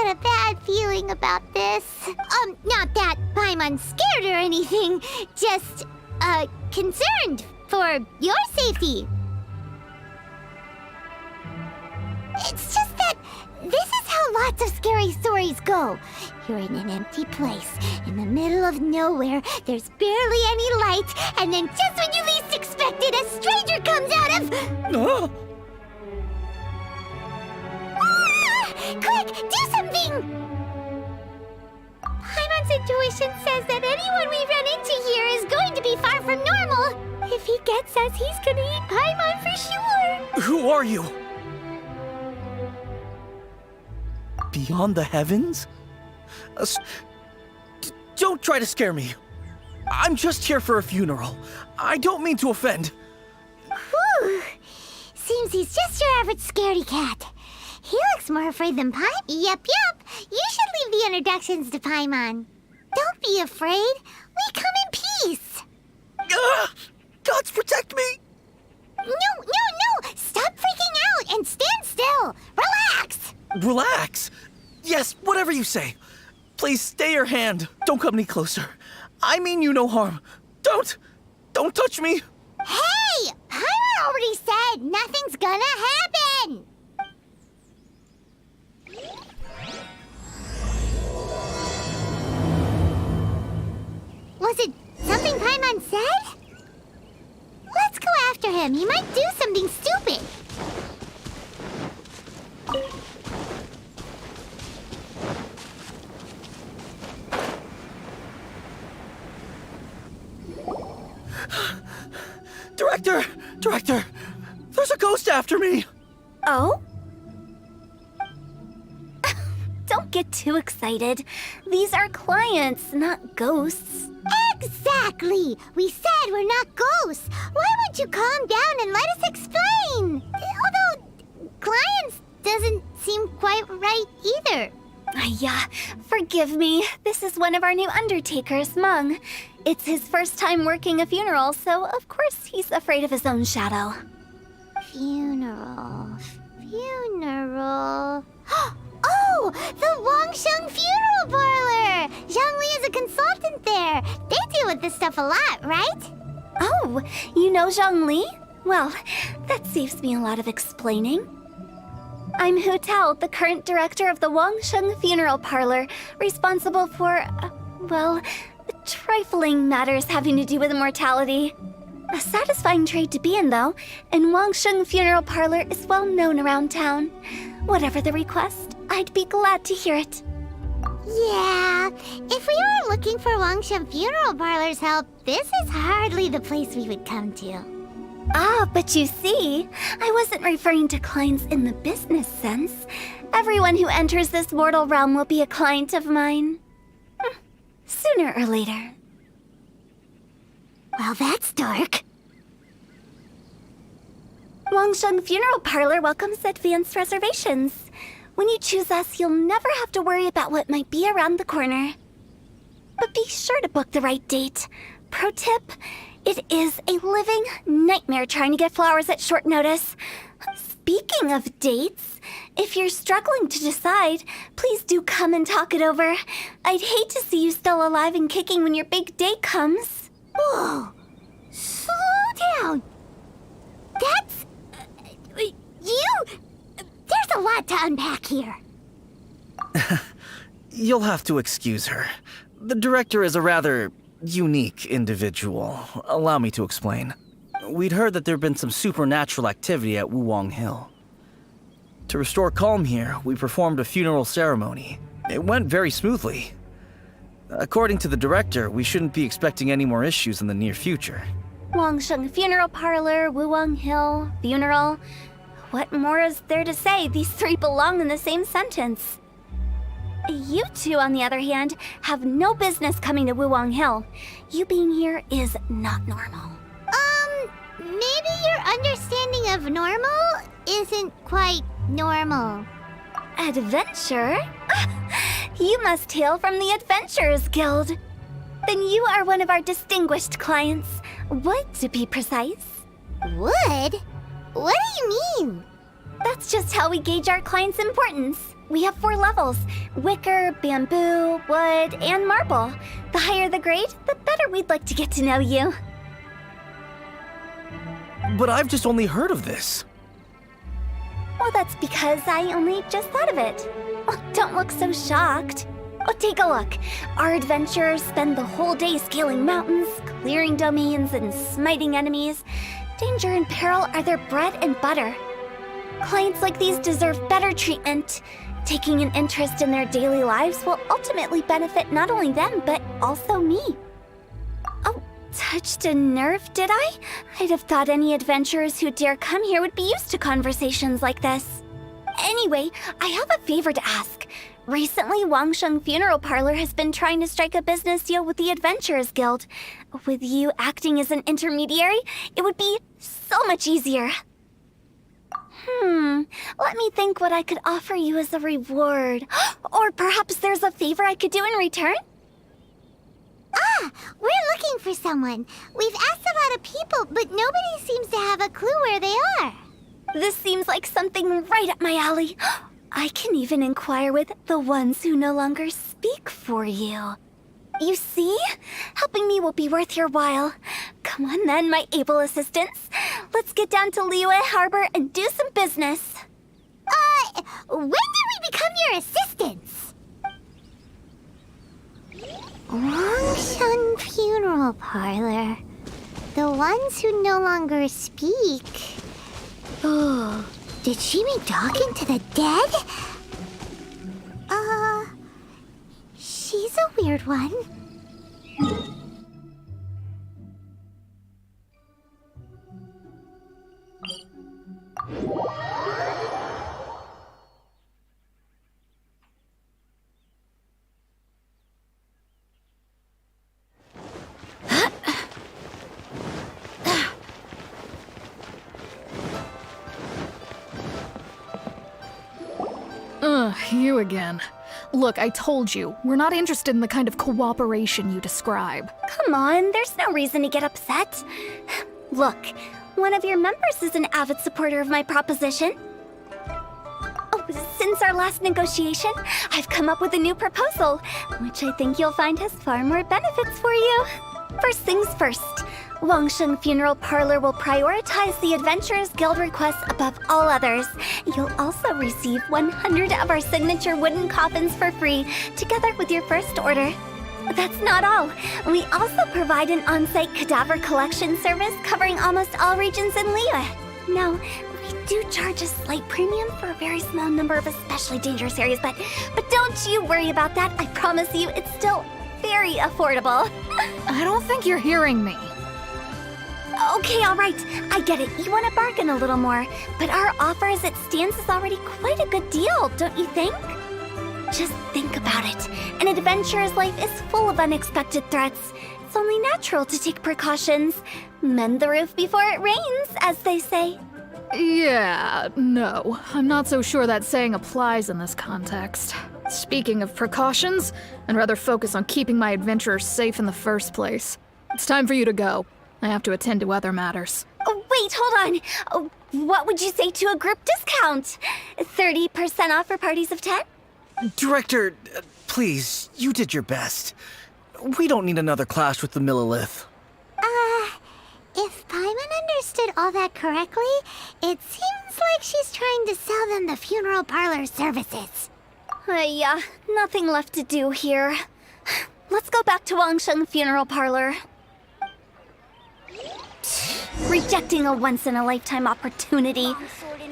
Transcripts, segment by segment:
got a bad feeling about this. Not that Paimon's scared or anything, just, concerned for your safety. It's just that this is how lots of scary stories go. You're in an empty place, in the middle of nowhere, there's barely any light, and then just when you least expect it, a stranger comes out of... Ah! Quick, do something! Paimon's intuition says that anyone we run into here is going to be far from normal. If he gets us, he's gonna eat Paimon for sure. Who are you? Beyond the heavens? Don't try to scare me. I'm just here for a funeral. I don't mean to offend. Whew. Seems he's just your average scaredy cat. He looks more afraid than Paimon. Yep. You should leave the introductions to Paimon. Don't be afraid. We come in peace. Gods protect me! No. Stop freaking out and stand still. Relax. Relax? Yes, whatever you say. Please stay your hand. Don't come any closer. I mean you no harm. Don't touch me. Hey! Paimon already said nothing's gonna happen. Was it something Paimon said? Let's go after him. He might do something stupid. Director! There's a ghost after me! Oh? Don't get too excited. These are clients, not ghosts. Exactly! We said we're not ghosts. Why won't you calm down and let us explain? Although, clients doesn't seem quite right either. Yeah, forgive me. This is one of our new undertakers, Mung. It's his first time working a funeral, so of course he's afraid of his own shadow. Funeral. Oh! The Wangsheng Funeral Parlour! Zhongli is a consultant there. They deal with this stuff a lot, right? Oh, you know Zhongli? Well, that saves me a lot of explaining. I'm Hutao, the current director of the Wangsheng Funeral Parlour, responsible for, trifling matters having to do with immortality. A satisfying trade to be in, though, and Wangsheng Funeral Parlour is well known around town. Whatever the request, I'd be glad to hear it. Yeah, if we were looking for Wangsheng Funeral Parlour's help, this is hardly the place we would come to. Ah, but you see, I wasn't referring to clients in the business sense. Everyone who enters this mortal realm will be a client of mine. Sooner or later. Well, that's dark. Wangsheng Funeral Parlour welcomes advanced reservations. When you choose us, you'll never have to worry about what might be around the corner. But be sure to book the right date. Pro tip, it is a living nightmare trying to get flowers at short notice. Speaking of dates, if you're struggling to decide, please do come and talk it over. I'd hate to see you still alive and kicking when your big day comes. Whoa! Slow down! That's... There's a lot to unpack here. You'll have to excuse her. The director is a rather unique individual. Allow me to explain. We'd heard that there'd been some supernatural activity at Wuwang Hill. To restore calm here, we performed a funeral ceremony. It went very smoothly. According to the director, we shouldn't be expecting any more issues in the near future. Wangsheng Funeral Parlour, Wuwang Hill, funeral. What more is there to say? These three belong in the same sentence. You two, on the other hand, have no business coming to Wuwang Hill. You being here is not normal. Maybe your understanding of normal isn't quite normal. Adventure? You must hail from the Adventurers Guild. Then you are one of our distinguished clients. Would, to be precise. Would? What do you mean? That's just how we gauge our clients' importance. We have 4 levels: wicker, bamboo, wood, and marble. The higher the grade, the better we'd like to get to know you. But I've just only heard of this. Well, that's because I only just thought of it. Oh, don't look so shocked. Oh, take a look. Our adventurers spend the whole day scaling mountains, clearing domains, and smiting enemies. Danger and peril are their bread and butter. Clients like these deserve better treatment. Taking an interest in their daily lives will ultimately benefit not only them, but also me. Oh, touched a nerve, did I? I'd have thought any adventurers who dare come here would be used to conversations like this. Anyway, I have a favor to ask. Recently, Wangsheng Funeral Parlor has been trying to strike a business deal with the Adventurers Guild. With you acting as an intermediary, it would be so much easier. Let me think what I could offer you as a reward. Or perhaps there's a favor I could do in return? Ah, we're looking for someone. We've asked a lot of people, but nobody seems to have a clue where they are. This seems like something right up my alley. I can even inquire with the ones who no longer speak for you. You see? Helping me will be worth your while. Come on then, my able assistants. Let's get down to Liyue Harbor and do some business. When did we become your assistants? Wangsheng Funeral Parlor. The ones who no longer speak. Oh, did she mean talking to the dead? She's a weird one. You again. Look, I told you, we're not interested in the kind of cooperation you describe. Come on, there's no reason to get upset. Look, one of your members is an avid supporter of my proposition. Oh, since our last negotiation, I've come up with a new proposal, which I think you'll find has far more benefits for you. First things first, Wangsheng Funeral Parlor will prioritize the Adventurers Guild requests above all others. You'll also receive 100 of our signature wooden coffins for free, together with your first order. That's not all. We also provide an on-site cadaver collection service covering almost all regions in Liyue. Now, we do charge a slight premium for a very small number of especially dangerous areas, but don't you worry about that. I promise you, it's still very affordable. I don't think you're hearing me. Okay, all right. I get it. You want to bargain a little more. But our offer as it stands is already quite a good deal, don't you think? Just think about it. An adventurer's life is full of unexpected threats. It's only natural to take precautions. Mend the roof before it rains, as they say. Yeah, no. I'm not so sure that saying applies in this context. Speaking of precautions, I'd rather focus on keeping my adventurers safe in the first place. It's time for you to go. I have to attend to other matters. Oh, wait, hold on. Oh, what would you say to a group discount? 30% off for parties of 10? Director, please, you did your best. We don't need another clash with the Millilith. If Paimon understood all that correctly, it seems like she's trying to sell them the funeral parlor services. Yeah, nothing left to do here. Let's go back to Wangsheng Funeral Parlor. Rejecting a once-in-a-lifetime opportunity.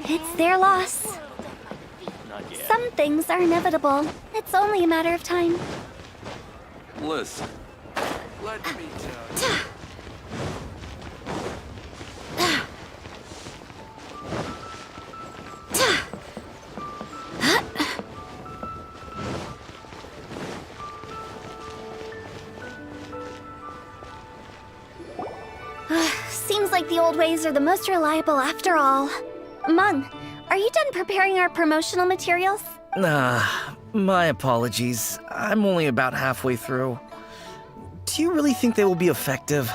It's their loss. Some things are inevitable. It's only a matter of time. Listen, let me tell you. Seems like the old ways are the most reliable after all. Mung, are you done preparing our promotional materials? My apologies. I'm only about halfway through. Do you really think they will be effective?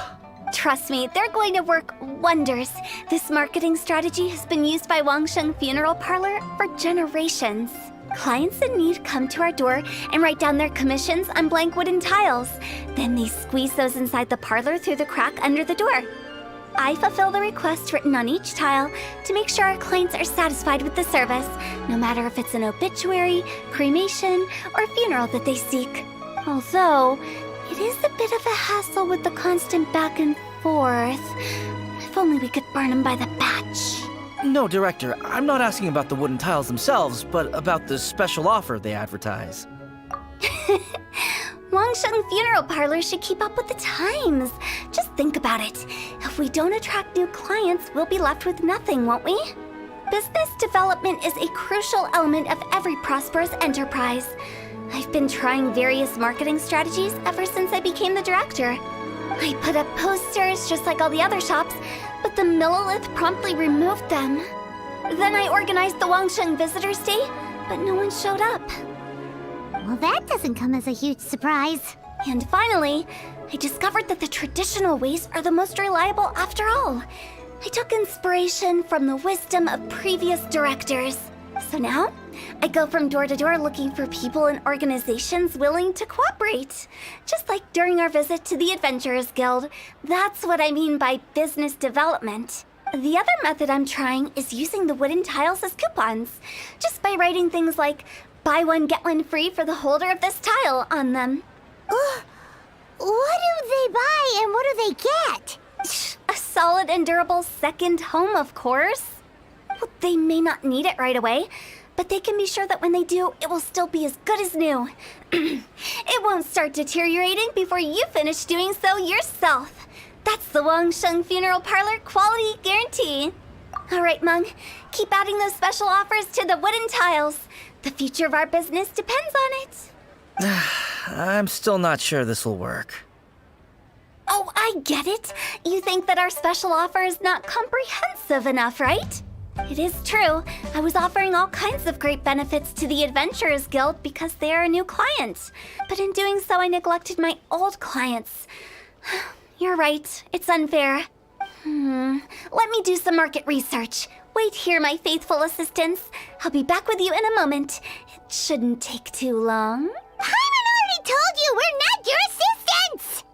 Trust me, they're going to work wonders. This marketing strategy has been used by Wangsheng Funeral Parlor for generations. Clients in need come to our door and write down their commissions on blank wooden tiles. Then they squeeze those inside the parlor through the crack under the door. I fulfill the requests written on each tile to make sure our clients are satisfied with the service, no matter if it's an obituary, cremation, or funeral that they seek. Although, it is a bit of a hassle with the constant back and forth. If only we could burn them by the batch. No, Director, I'm not asking about the wooden tiles themselves, but about the special offer they advertise. Wangsheng Funeral Parlor should keep up with the times. Just think about it. If we don't attract new clients, we'll be left with nothing, won't we? Business development is a crucial element of every prosperous enterprise. I've been trying various marketing strategies ever since I became the director. I put up posters just like all the other shops, but the Millilith promptly removed them. Then I organized the Wangsheng Visitors Day, but no one showed up. Well, that doesn't come as a huge surprise. And finally, I discovered that the traditional ways are the most reliable after all. I took inspiration from the wisdom of previous directors. So now, I go from door to door looking for people and organizations willing to cooperate. Just like during our visit to the Adventurers Guild. That's what I mean by business development. The other method I'm trying is using the wooden tiles as coupons. Just by writing things like, buy one, get one free for the holder of this tile on them. What do they buy and what do they get? A solid and durable second home, of course. Well, they may not need it right away, but they can be sure that when they do, it will still be as good as new. It won't start deteriorating before you finish doing so yourself. That's the Wangsheng Funeral Parlor quality guarantee. All right, Mung, keep adding those special offers to the wooden tiles. The future of our business depends on it. I'm still not sure this will work. Oh, I get it. You think that our special offer is not comprehensive enough, right? It is true. I was offering all kinds of great benefits to the Adventurers Guild because they are a new client. But in doing so, I neglected my old clients. You're right. It's unfair. Let me do some market research. Wait here, my faithful assistants. I'll be back with you in a moment. It shouldn't take too long. Paimon already told you we're not your assistants!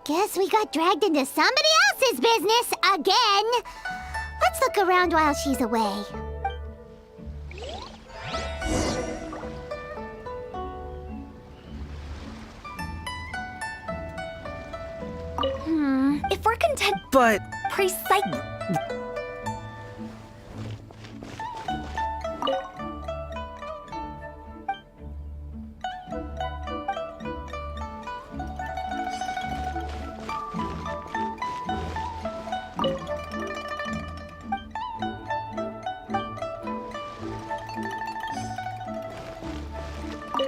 Guess we got dragged into somebody else's business again. Let's look around while she's away. If we're content... But Precisely...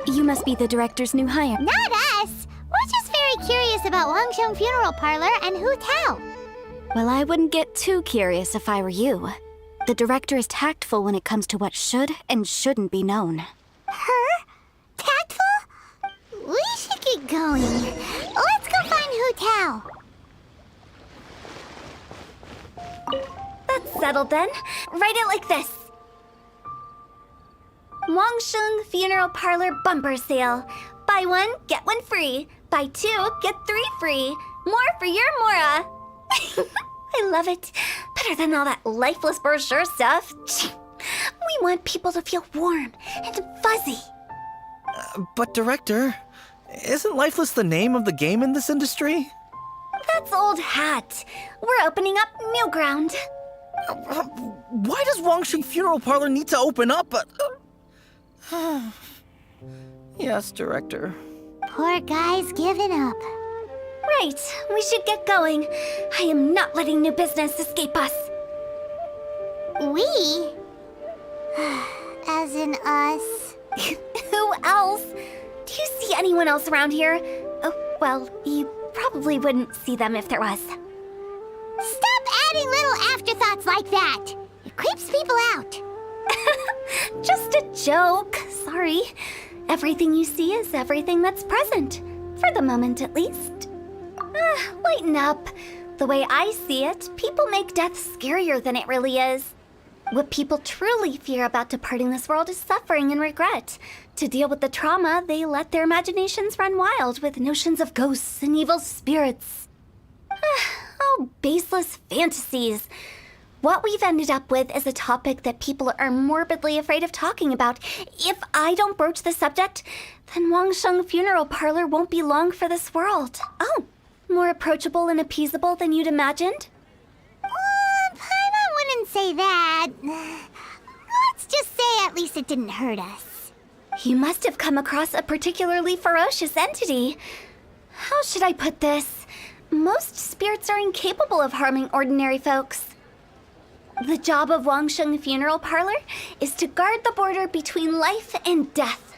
You must be the director's new hire. Not us! We're just very curious about Wangsheng Funeral Parlor and Hutao. Well, I wouldn't get too curious if I were you. The director is tactful when it comes to what should and shouldn't be known. Her? Tactful? We should get going. Let's go find Hutao. That's settled then. Write it like this. Wangsheng Funeral Parlor Bumper Sale. Buy one, get one free. Buy two, get three free. More for your Mora. I love it. Better than all that lifeless brochure stuff. We want people to feel warm and fuzzy. But Director, isn't Lifeless the name of the game in this industry? That's old hat. We're opening up new ground. Why does Wangsheng Funeral Parlor need to open up? Yes, Director. Poor guy's giving up. Right, we should get going. I am not letting new business escape us. We? As in us. Who else? Do you see anyone else around here? Oh, well, you probably wouldn't see them if there was. Stop adding little afterthoughts like that. It creeps people out. Just a joke. Sorry. Everything you see is everything that's present. For the moment, at least. Lighten up. The way I see it, people make death scarier than it really is. What people truly fear about departing this world is suffering and regret. To deal with the trauma, they let their imaginations run wild with notions of ghosts and evil spirits. Oh, baseless fantasies. What we've ended up with is a topic that people are morbidly afraid of talking about. If I don't broach the subject, then Wangsheng Funeral Parlor won't be long for this world. Oh, more approachable and appeasable than you'd imagined? Paimon wouldn't say that. Let's just say at least it didn't hurt us. You must have come across a particularly ferocious entity. How should I put this? Most spirits are incapable of harming ordinary folks. The job of Wangsheng Funeral Parlor is to guard the border between life and death.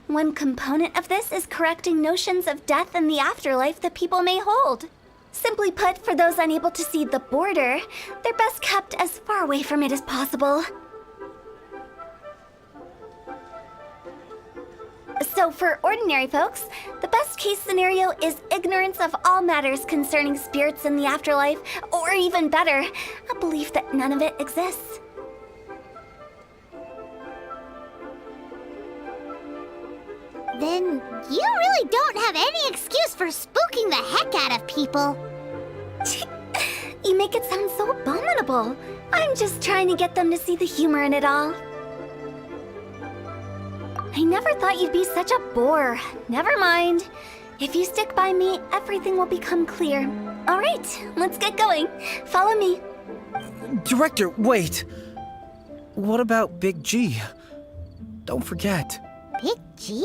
One component of this is correcting notions of death and the afterlife that people may hold. Simply put, for those unable to see the border, they're best kept as far away from it as possible. So for ordinary folks, the best case scenario is ignorance of all matters concerning spirits in the afterlife, or even better, a belief that none of it exists. Then you really don't have any excuse for spooking the heck out of people. You make it sound so abominable. I'm just trying to get them to see the humor in it all. I never thought you'd be such a bore. Never mind. If you stick by me, everything will become clear. All right, let's get going. Follow me. Director, wait! What about Big G? Don't forget. Big G?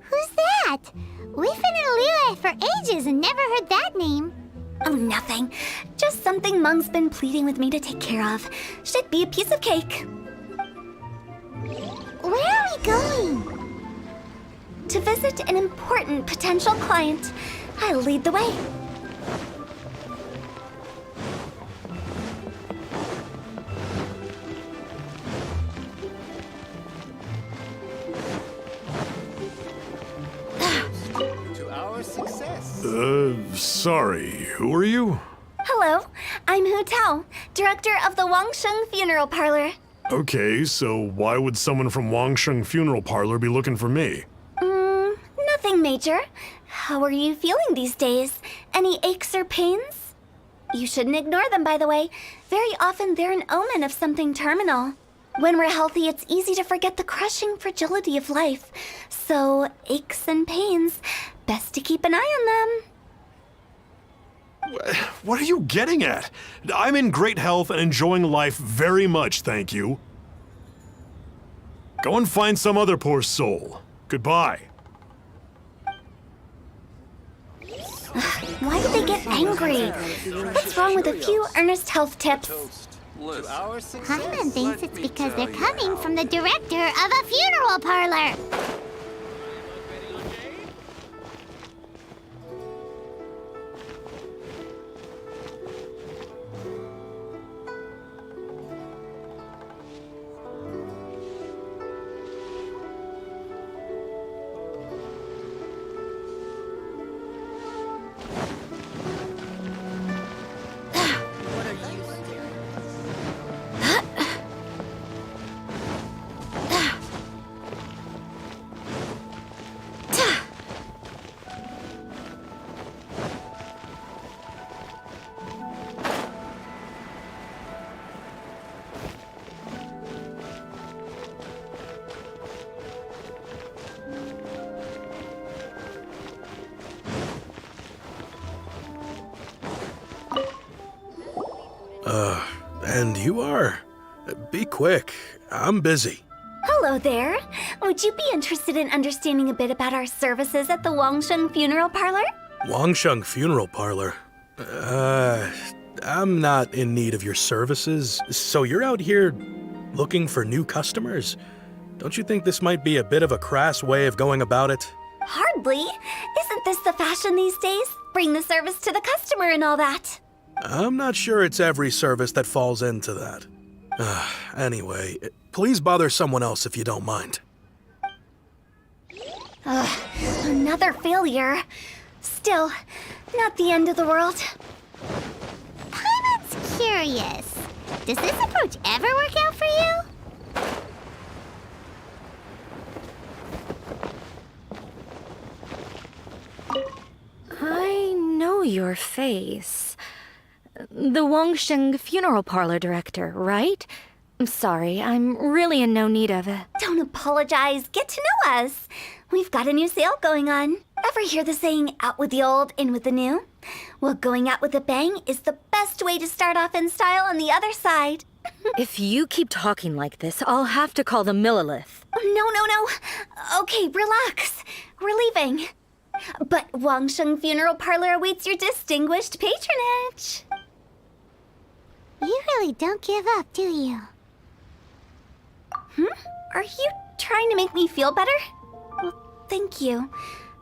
Who's that? We've been in Liyue for ages and never heard that name. Oh, nothing. Just something Mung's been pleading with me to take care of. Should be a piece of cake. Where are we going? To visit an important potential client. I'll lead the way. To our success. Sorry, who are you? Hello, I'm Hutao, director of the Wangsheng Funeral Parlor. Okay, so why would someone from Wangsheng Funeral Parlor be looking for me? Nothing major. How are you feeling these days? Any aches or pains? You shouldn't ignore them, by the way. Very often they're an omen of something terminal. When we're healthy, it's easy to forget the crushing fragility of life. So, aches and pains, best to keep an eye on them. What are you getting at? I'm in great health and enjoying life very much, thank you. Go and find some other poor soul. Goodbye. Why do they get angry? What's wrong with a few earnest health tips? Listen. Our success. Paimon thinks it's because they're tell you coming how. from the director of a funeral parlor. And you are? Be quick. I'm busy. Hello there. Would you be interested in understanding a bit about our services at the Wangsheng Funeral Parlor? Wangsheng Funeral Parlor? I'm not in need of your services. So you're out here looking for new customers? Don't you think this might be a bit of a crass way of going about it? Hardly. Isn't this the fashion these days? Bring the service to the customer and all that. I'm not sure it's every service that falls into that. Anyway, please bother someone else if you don't mind. Another failure. Still, not the end of the world. Paimon's curious. Does this approach ever work out for you? I know your face. The Wangsheng funeral parlor director, right? I'm sorry, I'm really in no need of it. Don't apologize. Get to know us. We've got a new sale going on. Ever hear the saying, out with the old, in with the new? Well, going out with a bang is the best way to start off in style on the other side. If you keep talking like this, I'll have to call the Millilith. No. Okay, relax. We're leaving. But Wangsheng Funeral Parlor awaits your distinguished patronage. You really don't give up, do you? Are you trying to make me feel better? Well, thank you.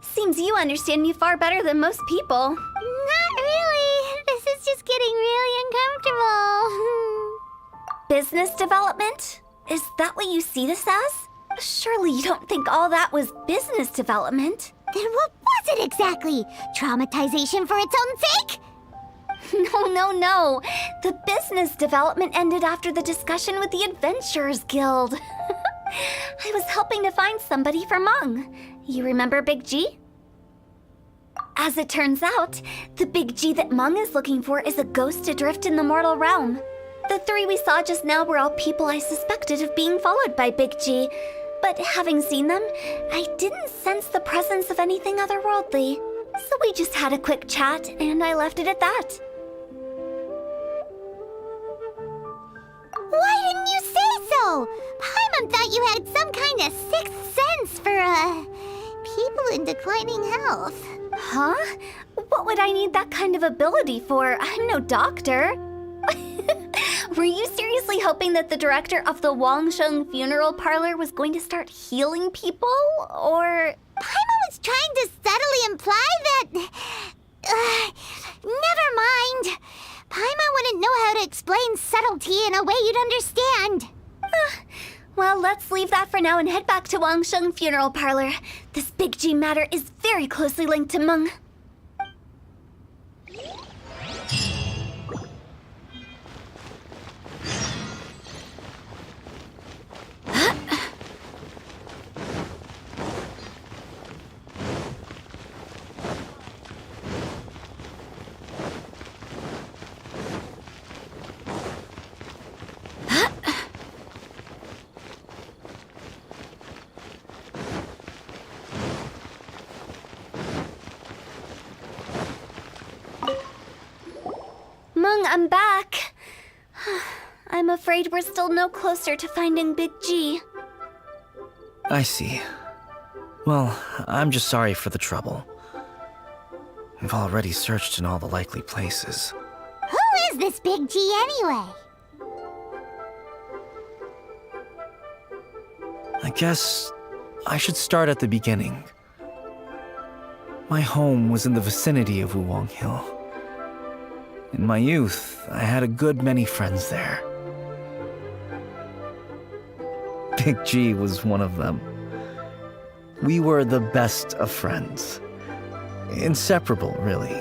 Seems you understand me far better than most people. Not really. This is just getting really uncomfortable. Business development? Is that what you see this as? Surely you don't think all that was business development. Then what was it exactly? Traumatization for its own sake? No. The business development ended after the discussion with the Adventurers Guild. I was helping to find somebody for Meng. You remember Big G? As it turns out, the Big G that Meng is looking for is a ghost adrift in the mortal realm. The three we saw just now were all people I suspected of being followed by Big G. But having seen them, I didn't sense the presence of anything otherworldly. So we just had a quick chat, and I left it at that. Why didn't you say so? Paimon thought you had some kind of sixth sense for, people in declining health. Huh? What would I need that kind of ability for? I'm no doctor. Were you seriously hoping that the director of the Wangsheng Funeral Parlor was going to start healing people, or...? Paimon was trying to subtly imply that... never mind. Paimon wouldn't know how to explain subtlety in a way you'd understand. Well, let's leave that for now and head back to Wangsheng Funeral Parlor. This Big G matter is very closely linked to Meng. Meng, I'm back. I'm afraid we're still no closer to finding Big G. I see. Well, I'm just sorry for the trouble. We've already searched in all the likely places. Who is this Big G anyway? I guess I should start at the beginning. My home was in the vicinity of Wulong Hill. In my youth, I had a good many friends there. Big G was one of them. We were the best of friends. Inseparable, really.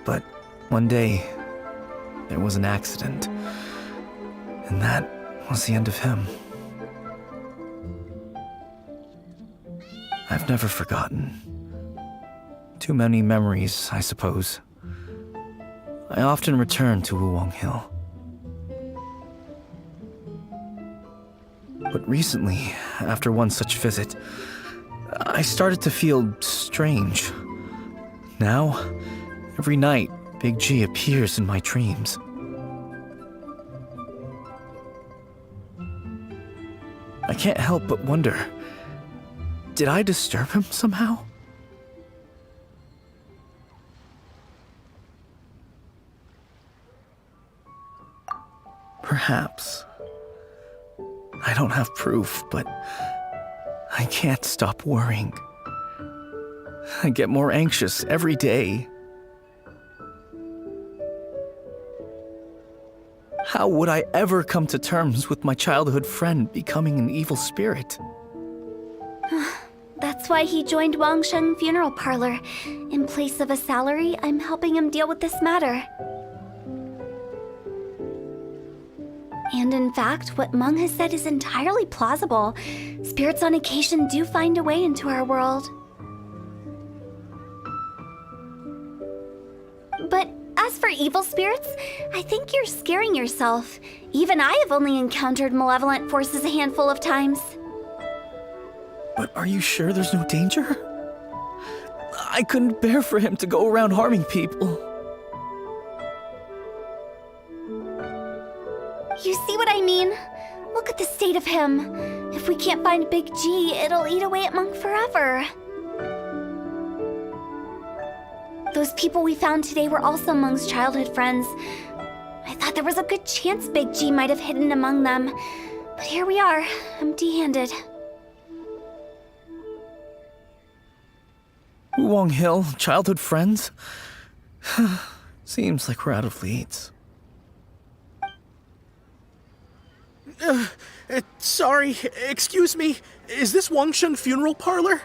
But one day, there was an accident. And that was the end of him. I've never forgotten. Too many memories, I suppose. I often return to Wulong Hill. But recently, after one such visit, I started to feel strange. Now, every night, Big G appears in my dreams. I can't help but wonder, did I disturb him somehow? Perhaps. I don't have proof, but I can't stop worrying. I get more anxious every day. How would I ever come to terms with my childhood friend becoming an evil spirit? That's why he joined Wangsheng Funeral Parlor. In place of a salary, I'm helping him deal with this matter. And in fact, what Meng has said is entirely plausible. Spirits on occasion do find a way into our world. But as for evil spirits, I think you're scaring yourself. Even I have only encountered malevolent forces a handful of times. But are you sure there's no danger? I couldn't bear for him to go around harming people. You see what I mean? Look at the state of him. If we can't find Big G, it'll eat away at Monk forever. Those people we found today were also Monk's childhood friends. I thought there was a good chance Big G might have hidden among them. But here we are, empty-handed. Wang Hill, childhood friends? Seems like we're out of leads. Sorry, excuse me. Is this Wangsheng Funeral Parlor?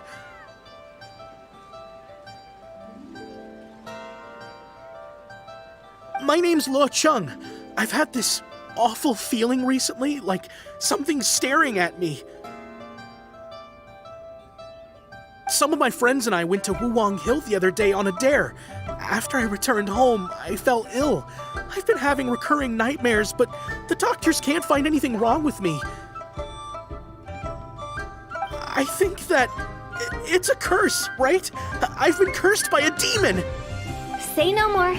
My name's Luo Chung. I've had this awful feeling recently, like something's staring at me. Some of my friends and I went to Wuwang Hill the other day on a dare. After I returned home, I fell ill. I've been having recurring nightmares, but the doctors can't find anything wrong with me. I think that it's a curse, right? I've been cursed by a demon. Say no more.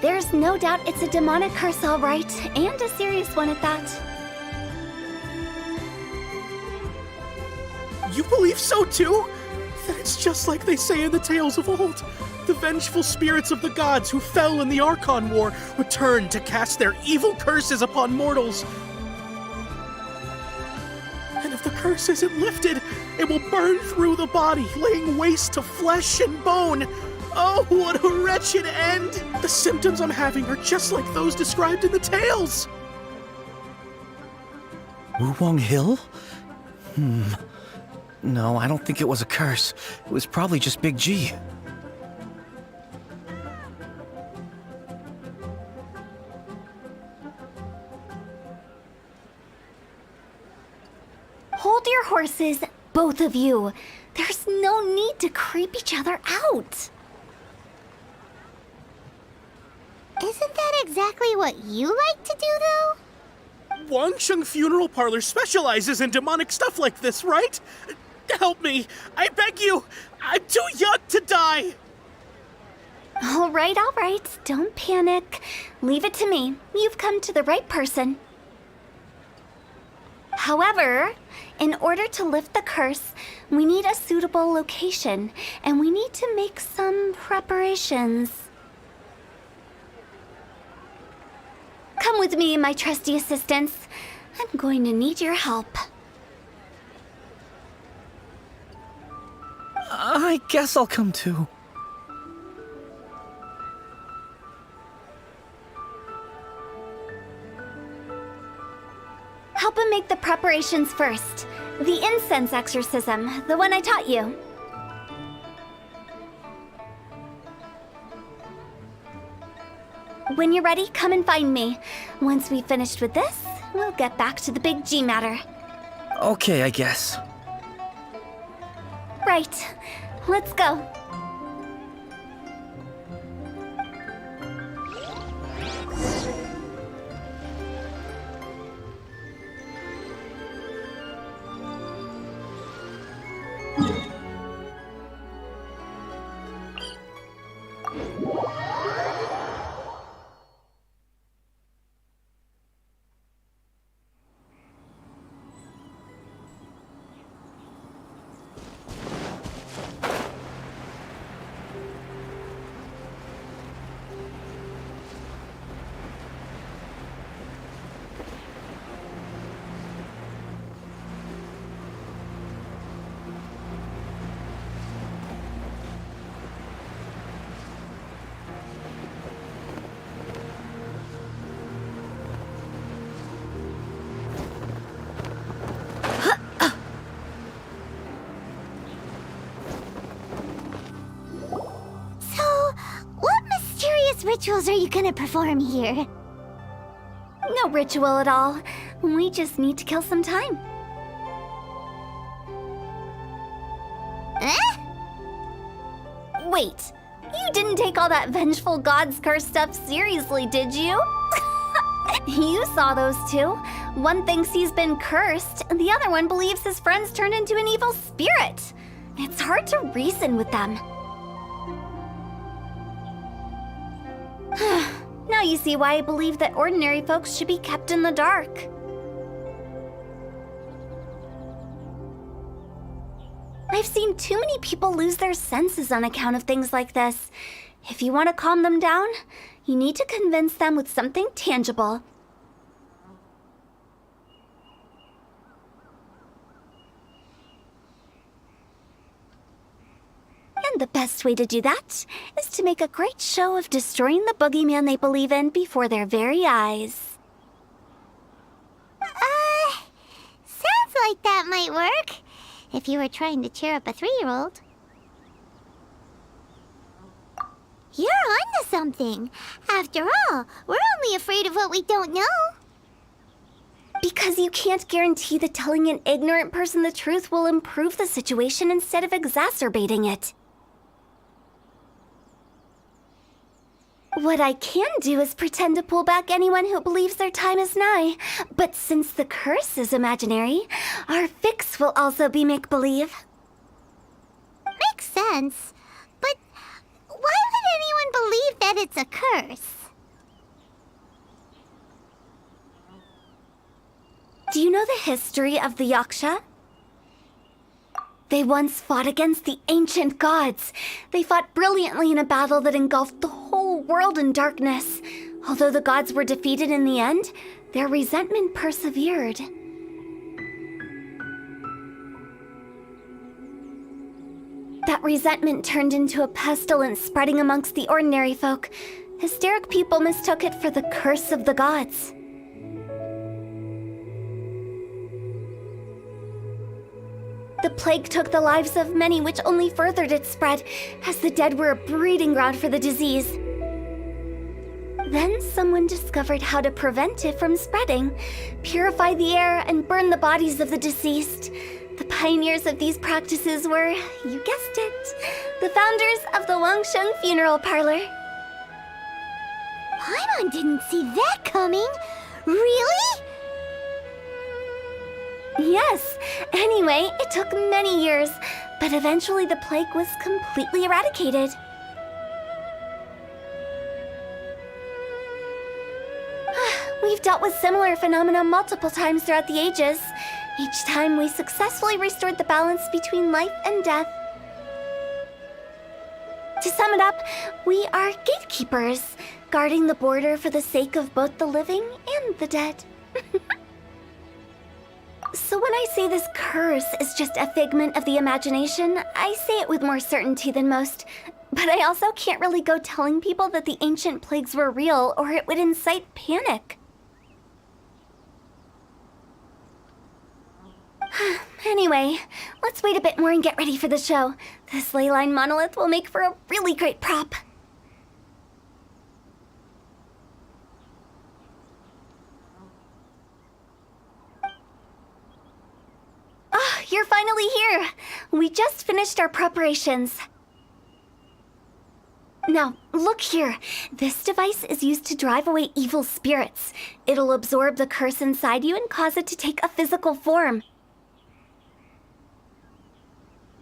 There's no doubt it's a demonic curse, all right, and a serious one at that. You believe so too? Then it's just like they say in the tales of old. The vengeful spirits of the gods who fell in the Archon War return to cast their evil curses upon mortals. And if the curse isn't lifted, it will burn through the body, laying waste to flesh and bone. Oh, what a wretched end! The symptoms I'm having are just like those described in the tales. Wuwang Hill? No, I don't think it was a curse. It was probably just Big G. Hold your horses, both of you. There's no need to creep each other out. Isn't that exactly what you like to do, though? Wangsheng Funeral Parlor specializes in demonic stuff like this, right? Help me! I beg you! I'm too young to die! All right, don't panic. Leave it to me. You've come to the right person. However, in order to lift the curse, we need a suitable location, and we need to make some preparations. Come with me, my trusty assistants. I'm going to need your help. I guess I'll come too. Help him make the preparations first. The incense exorcism, the one I taught you. When you're ready, come and find me. Once we've finished with this, we'll get back to the Big G matter. Okay, I guess. Right. Let's go. Rituals are you gonna perform here? No no ritual at all. We just need to kill some time. Eh? Wait, you didn't take all that vengeful God's curse stuff seriously, did you? You saw those two. One thinks he's been cursed, and the other one believes his friend's turned into an evil spirit. It's hard to reason with them. Now you see why I believe that ordinary folks should be kept in the dark. I've seen too many people lose their senses on account of things like this. If you want to calm them down, you need to convince them with something tangible. And the best way to do that is to make a great show of destroying the boogeyman they believe in before their very eyes. Sounds like that might work. If you were trying to cheer up a 3-year-old. You're onto something. After all, we're only afraid of what we don't know. Because you can't guarantee that telling an ignorant person the truth will improve the situation instead of exacerbating it. What I can do is pretend to pull back anyone who believes their time is nigh. But since the curse is imaginary, our fix will also be make-believe. Makes sense. But why would anyone believe that it's a curse? Do you know the history of the Yaksha? They once fought against the ancient gods. They fought brilliantly in a battle that engulfed the whole world in darkness. Although the gods were defeated in the end, their resentment persevered. That resentment turned into a pestilence spreading amongst the ordinary folk. Hysteric people mistook it for the curse of the gods. The plague took the lives of many, which only furthered its spread, as the dead were a breeding ground for the disease. Then someone discovered how to prevent it from spreading, purify the air, and burn the bodies of the deceased. The pioneers of these practices were, you guessed it, the founders of the Wangsheng funeral parlor. Paimon didn't see that coming. Really? Yes. Anyway, it took many years, but eventually the plague was completely eradicated. We've dealt with similar phenomena multiple times throughout the ages. Each time we successfully restored the balance between life and death. To sum it up, we are gatekeepers, guarding the border for the sake of both the living and the dead. So when I say this curse is just a figment of the imagination, I say it with more certainty than most. But I also can't really go telling people that the ancient plagues were real, or it would incite panic. Anyway, let's wait a bit more and get ready for the show. This ley line monolith will make for a really great prop. Oh, you're finally here! We just finished our preparations. Now, look here. This device is used to drive away evil spirits. It'll absorb the curse inside you and cause it to take a physical form.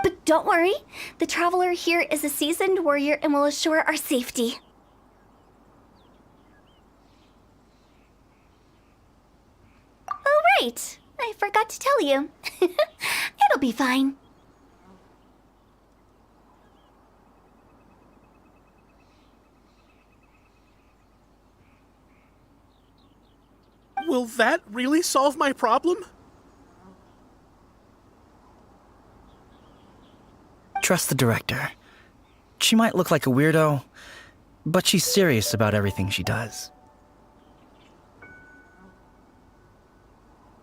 But don't worry, the traveler here is a seasoned warrior and will assure our safety. Oh, right. I forgot to tell you. It'll be fine. Will that really solve my problem? Trust the director. She might look like a weirdo, but she's serious about everything she does.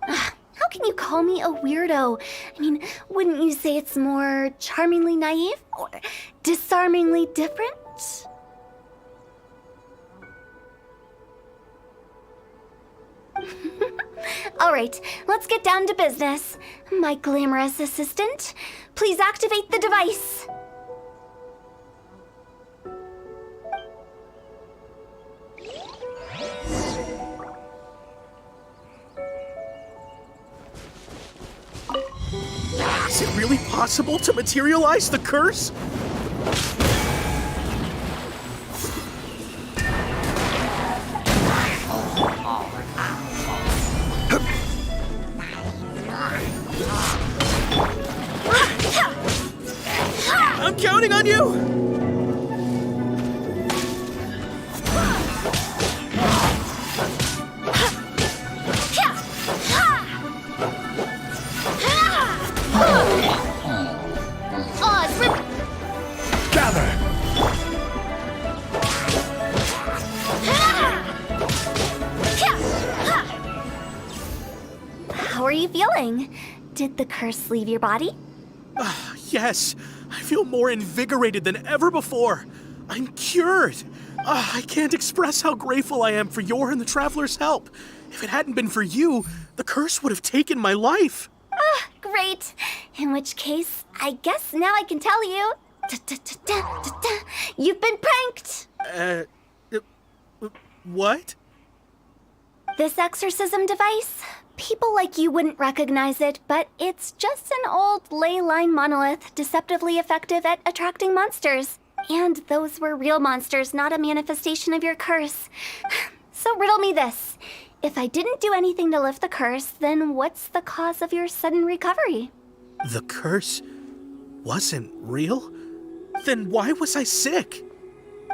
How can you call me a weirdo? I mean, wouldn't you say it's more charmingly naive or disarmingly different? All right, let's get down to business. My glamorous assistant, please activate the device. Is it really possible to materialize the curse? I'm counting on you! Gather! How are you feeling? Did the curse leave your body? Yes, I feel more invigorated than ever before. I'm cured. I can't express how grateful I am for your and the Traveler's help. If it hadn't been for you, the curse would have taken my life. Great. In which case, I guess now I can tell you. You've been pranked. What? This exorcism device, people like you wouldn't recognize it, but it's just an old ley line monolith deceptively effective at attracting monsters. And those were real monsters, not a manifestation of your curse. So riddle me this. If I didn't do anything to lift the curse, then what's the cause of your sudden recovery? The curse wasn't real? Then why was I sick?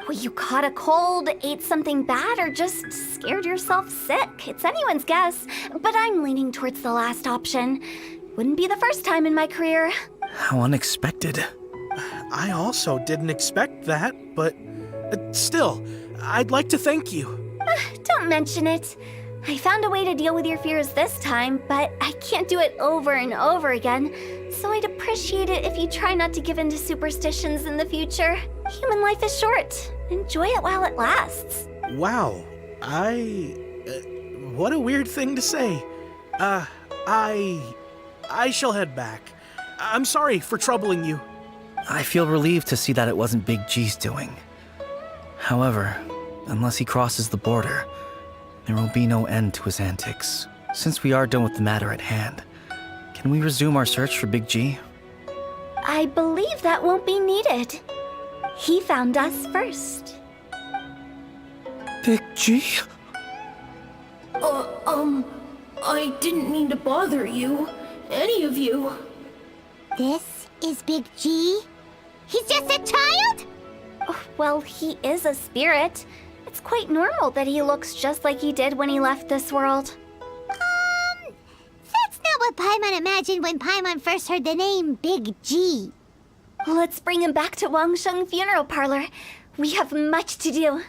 Well, you caught a cold, ate something bad, or just scared yourself sick. It's anyone's guess, but I'm leaning towards the last option. Wouldn't be the first time in my career. How unexpected. I also didn't expect that, but still, I'd like to thank you. Don't mention it. I found a way to deal with your fears this time, but I can't do it over and over again, so I'd appreciate it if you try not to give in to superstitions in the future. Human life is short. Enjoy it while it lasts. Wow, what a weird thing to say. I shall head back. I'm sorry for troubling you. I feel relieved to see that it wasn't Big G's doing. However, unless he crosses the border, there will be no end to his antics. Since we are done with the matter at hand, can we resume our search for Big G? I believe that won't be needed. He found us first. Big G? I didn't mean to bother you. Any of you. This is Big G? He's just a child? Oh, well, he is a spirit. It's quite normal that he looks just like he did when he left this world. That's not what Paimon imagined when Paimon first heard the name Big G. Let's bring him back to Wangsheng Funeral Parlor. We have much to do.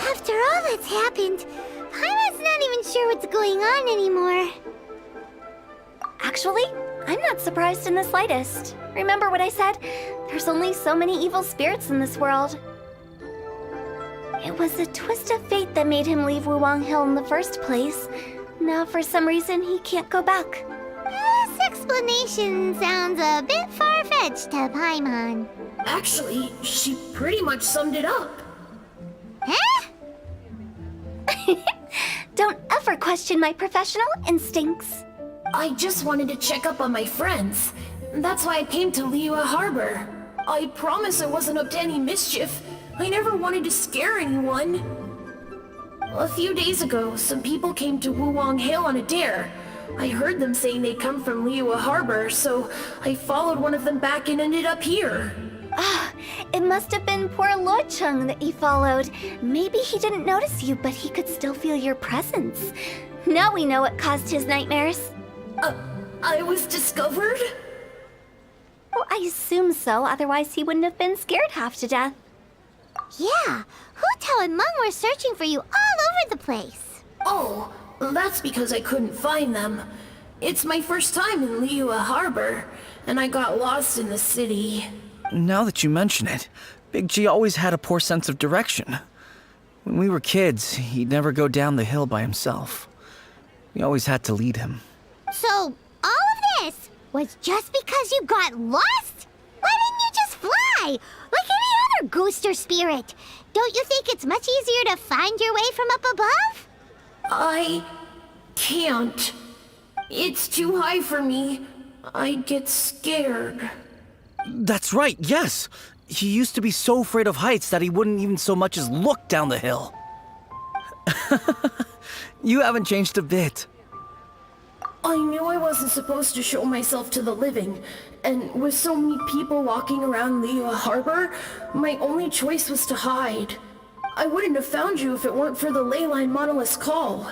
After all that's happened, Paimon's not even sure what's going on anymore. Actually, I'm not surprised in the slightest. Remember what I said? There's only so many evil spirits in this world. It was a twist of fate that made him leave Wuwang Hill in the first place. Now, for some reason, he can't go back. This explanation sounds a bit far-fetched to Paimon. Actually, she pretty much summed it up. Huh? Don't ever question my professional instincts. I just wanted to check up on my friends. That's why I came to Liyue Harbor. I promise I wasn't up to any mischief. I never wanted to scare anyone. A few days ago, some people came to Wangsheng Hill on a dare. I heard them saying they'd come from Liyue Harbor, so I followed one of them back and ended up here. It must have been poor Luocheng that you followed. Maybe he didn't notice you, but he could still feel your presence. Now we know what caused his nightmares. I was discovered? Well, I assume so, otherwise he wouldn't have been scared half to death. Yeah, Hutao and Meng were searching for you all over the place. Oh, that's because I couldn't find them. It's my first time in Liyue Harbor, and I got lost in the city. Now that you mention it, Big G always had a poor sense of direction. When we were kids, he'd never go down the hill by himself. We always had to lead him. So, all of this was just because you got lost? Why didn't you just fly? Like any other ghost or spirit? Don't you think it's much easier to find your way from up above? I can't. It's too high for me. I'd get scared. That's right, yes! He used to be so afraid of heights that he wouldn't even so much as look down the hill. You haven't changed a bit. I knew I wasn't supposed to show myself to the living, and with so many people walking around Liyue Harbor, my only choice was to hide. I wouldn't have found you if it weren't for the leyline monolith's call.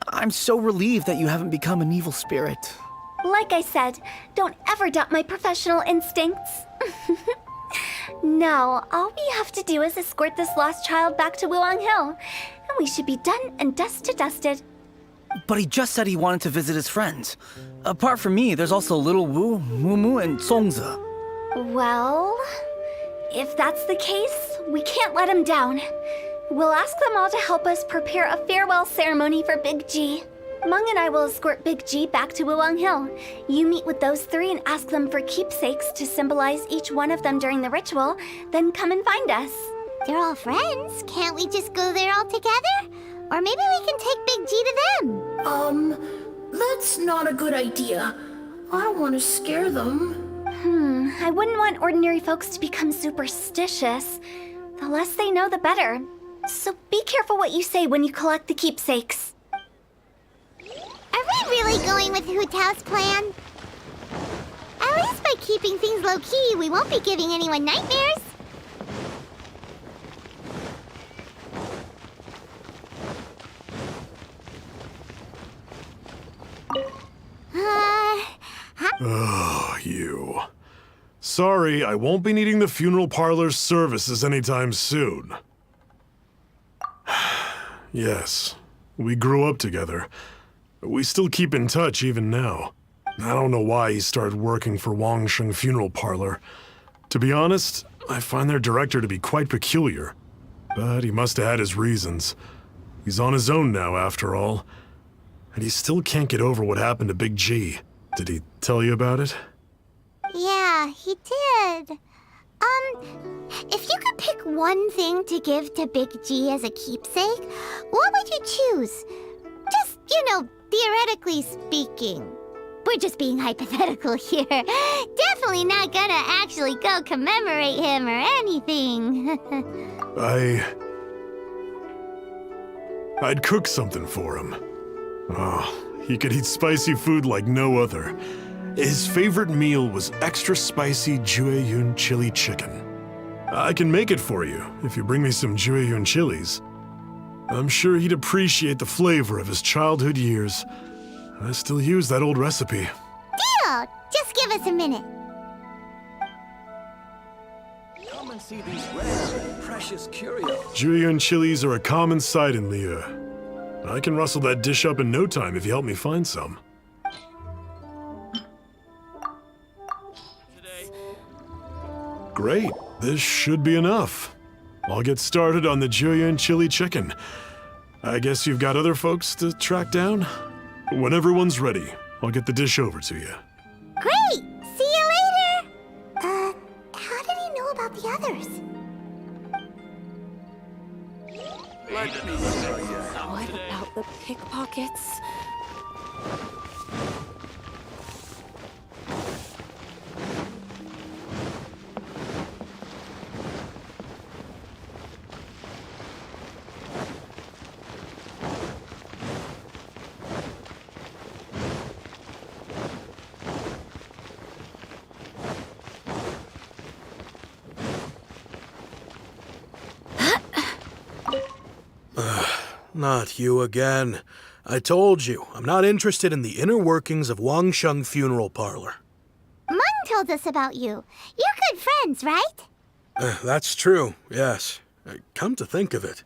I'm so relieved that you haven't become an evil spirit. Like I said, don't ever doubt my professional instincts. Now, all we have to do is escort this lost child back to Wangsheng Hill, and we should be done and dust to dusted. But he just said he wanted to visit his friends. Apart from me, there's also Little Wu, Mumu, and Songzi. Well, if that's the case, we can't let him down. We'll ask them all to help us prepare a farewell ceremony for Big G. Meng and I will escort Big G back to Wangsheng Hill. You meet with those three and ask them for keepsakes to symbolize each one of them during the ritual, then come and find us. They're all friends. Can't we just go there all together? Or maybe we can take Big G to them. That's not a good idea. I don't want to scare them. I wouldn't want ordinary folks to become superstitious. The less they know, the better. So be careful what you say when you collect the keepsakes. Are we really going with Hutao's plan? At least by keeping things low-key, we won't be giving anyone nightmares. Oh, you. Sorry, I won't be needing the funeral parlor's services anytime soon. Yes, we grew up together. We still keep in touch even now. I don't know why he started working for Wangsheng Funeral Parlor. To be honest, I find their director to be quite peculiar. But he must have had his reasons. He's on his own now, after all. And he still can't get over what happened to Big G. Did he tell you about it? Yeah, he did. If you could pick one thing to give to Big G as a keepsake, what would you choose? Just, theoretically speaking. We're just being hypothetical here. Definitely not gonna actually go commemorate him or anything. I'd cook something for him. Oh, he could eat spicy food like no other. His favorite meal was extra spicy Jueyun chili chicken. I can make it for you if you bring me some Jueyun chilies. I'm sure he'd appreciate the flavor of his childhood years. I still use that old recipe. Deal! Just give us a minute. Come and see these rare and precious curios. Jueyun chilies are a common sight in Liyue. I can rustle that dish up in no time if you help me find some. Great, this should be enough. I'll get started on the Jueyun chili chicken. I guess you've got other folks to track down? When everyone's ready, I'll get the dish over to you. Great! See you later! How did he know about the others? Let me tell you. What about the pickpockets? Not you again. I told you, I'm not interested in the inner workings of Wangsheng Funeral Parlor. Mung told us about you. You're good friends, right? That's true, yes. Come to think of it,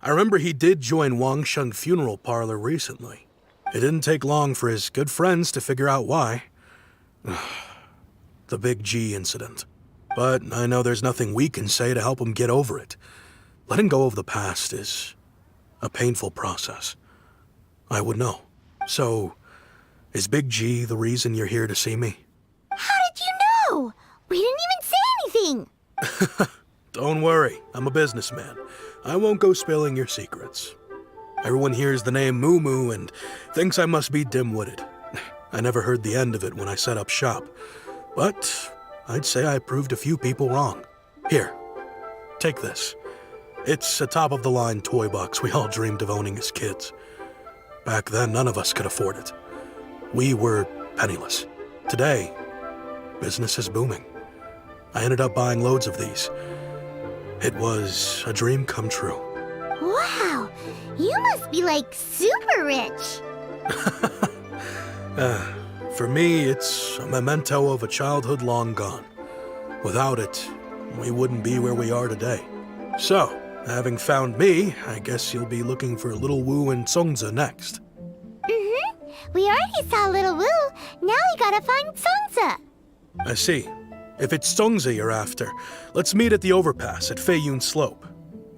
I remember he did join Wangsheng Funeral Parlor recently. It didn't take long for his good friends to figure out why. The Big G incident. But I know there's nothing we can say to help him get over it. Letting go of the past is a painful process. I would know. So, is Big G the reason you're here to see me? How did you know? We didn't even say anything. Don't worry, I'm a businessman. I won't go spilling your secrets. Everyone hears the name Moo Moo and thinks I must be dim-witted. I never heard the end of it when I set up shop. But I'd say I proved a few people wrong. Here, take this. It's a top-of-the-line toy box we all dreamed of owning as kids. Back then, none of us could afford it. We were penniless. Today, business is booming. I ended up buying loads of these. It was a dream come true. Wow, you must be like super rich. For me, it's a memento of a childhood long gone. Without it, we wouldn't be where we are today. So, having found me, I guess you'll be looking for Little Wu and Songza next. Mm-hmm. We already saw Little Wu. Now we gotta find Songza. I see. If it's Songza you're after, let's meet at the overpass at Feiyun Slope.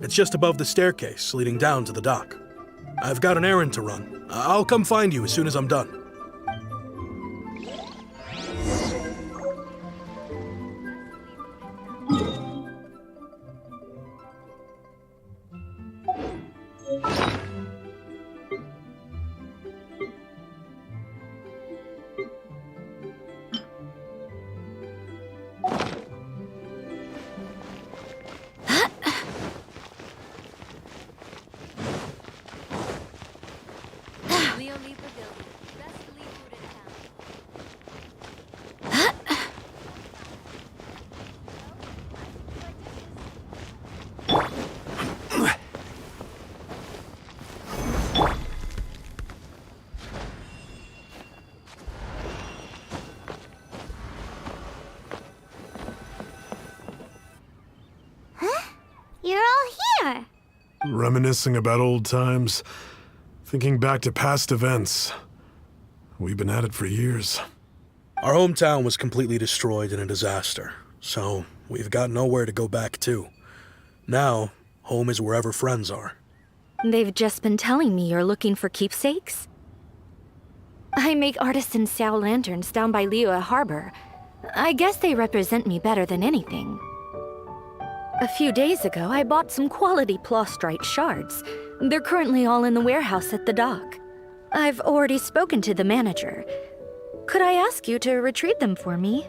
It's just above the staircase leading down to the dock. I've got an errand to run. I'll come find you as soon as I'm done. You're all here. Reminiscing about old times, thinking back to past events. We've been at it for years. Our hometown was completely destroyed in a disaster, so we've got nowhere to go back to. Now, home is wherever friends are. They've just been telling me you're looking for keepsakes? I make artisan Sao lanterns down by Liyue Harbor. I guess they represent me better than anything. A few days ago, I bought some quality plastrite shards. They're currently all in the warehouse at the dock. I've already spoken to the manager. Could I ask you to retrieve them for me?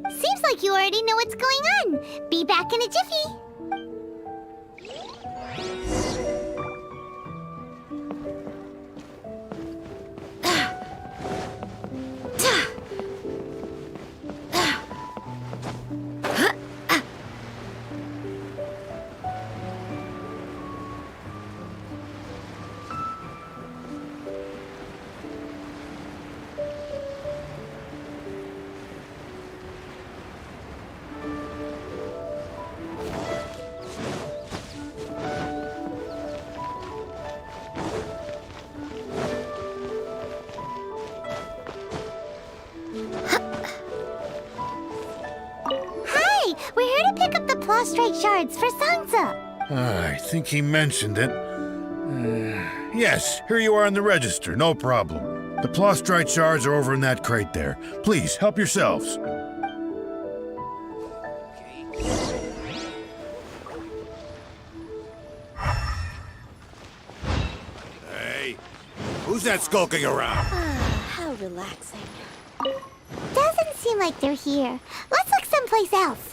Seems like you already know what's going on. Be back in a jiffy. We're here to pick up the plastrite shards for Sangza. I think he mentioned it. Yes, here you are in the register, no problem. The plastrite shards are over in that crate there. Please, help yourselves. Hey, who's that skulking around? How relaxing. Doesn't seem like they're here. Let's look someplace else.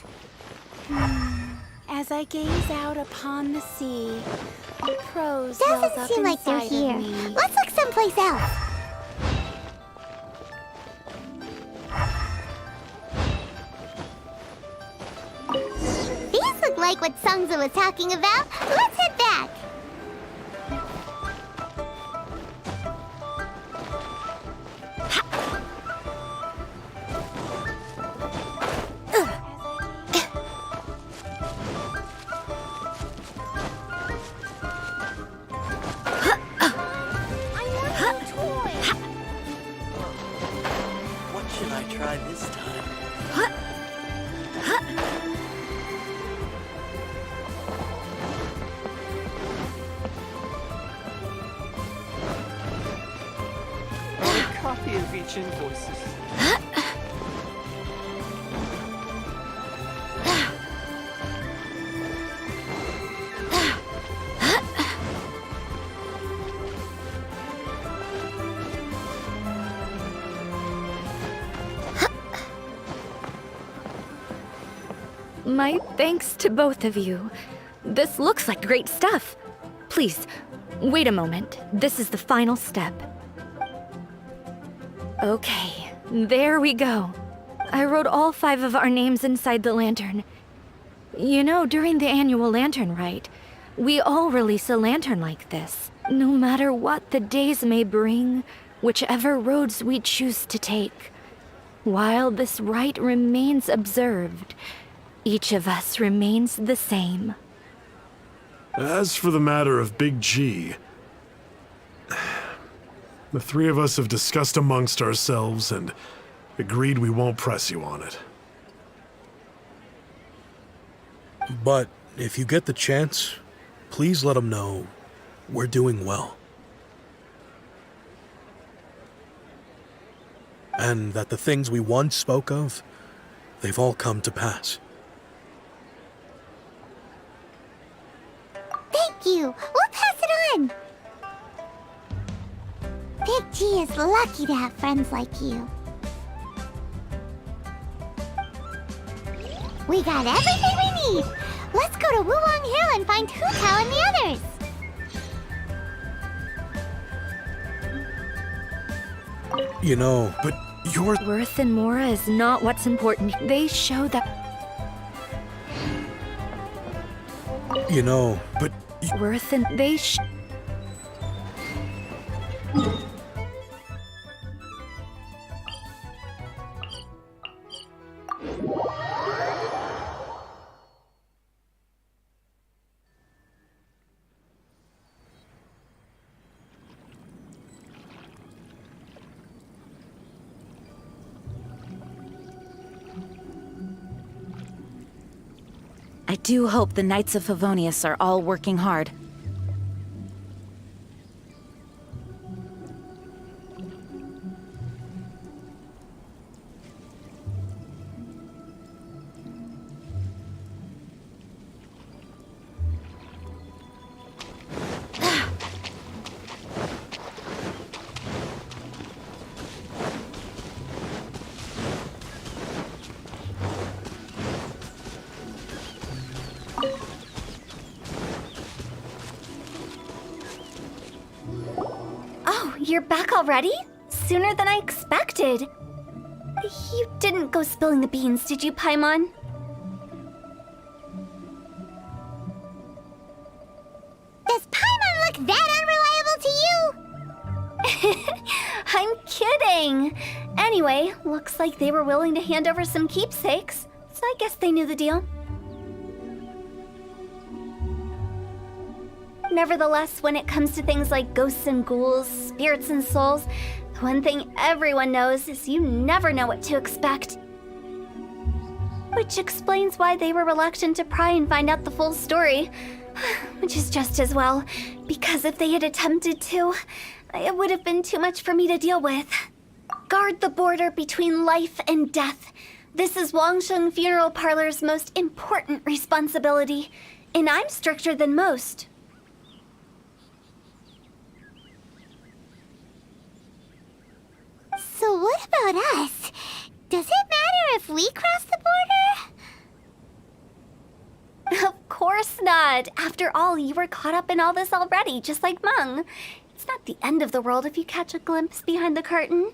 As I gaze out upon the sea, prose wells Doesn't up seem like they're inside here. of me. Let's look someplace else. These look like what Sungza was talking about. Let's head back. I try this time? A copy of each invoices. My thanks to both of you. This looks like great stuff. Please, wait a moment. This is the final step. Okay, there we go. I wrote all 5 of our names inside the lantern. You know, during the annual lantern rite, we all release a lantern like this. No matter what the days may bring, whichever roads we choose to take. While this rite remains observed, each of us remains the same. As for the matter of Big G, the 3 of us have discussed amongst ourselves and agreed we won't press you on it. But if you get the chance, please let him know we're doing well. And that the things we once spoke of, they've all come to pass. Thank you. We'll pass it on. Big G is lucky to have friends like you. We got everything we need. Let's go to Wulong Hill and find Hutao and the others. You know, But your Worth and Mora is not what's important. They show that you know, but Worth and they I do hope the Knights of Favonius are all working hard. You're back already? Sooner than I expected. You didn't go spilling the beans, did you, Paimon? Does Paimon look that unreliable to you? I'm kidding. Anyway, looks like they were willing to hand over some keepsakes, so I guess they knew the deal. Nevertheless, when it comes to things like ghosts and ghouls, spirits and souls, the one thing everyone knows is you never know what to expect. Which explains why they were reluctant to pry and find out the full story. Which is just as well, because if they had attempted to, it would have been too much for me to deal with. Guard the border between life and death. This is Wangsheng Funeral Parlour's most important responsibility, and I'm stricter than most. So what about us? Does it matter if we cross the border? Of course not. After all, you were caught up in all this already, just like Meng. It's not the end of the world if you catch a glimpse behind the curtain.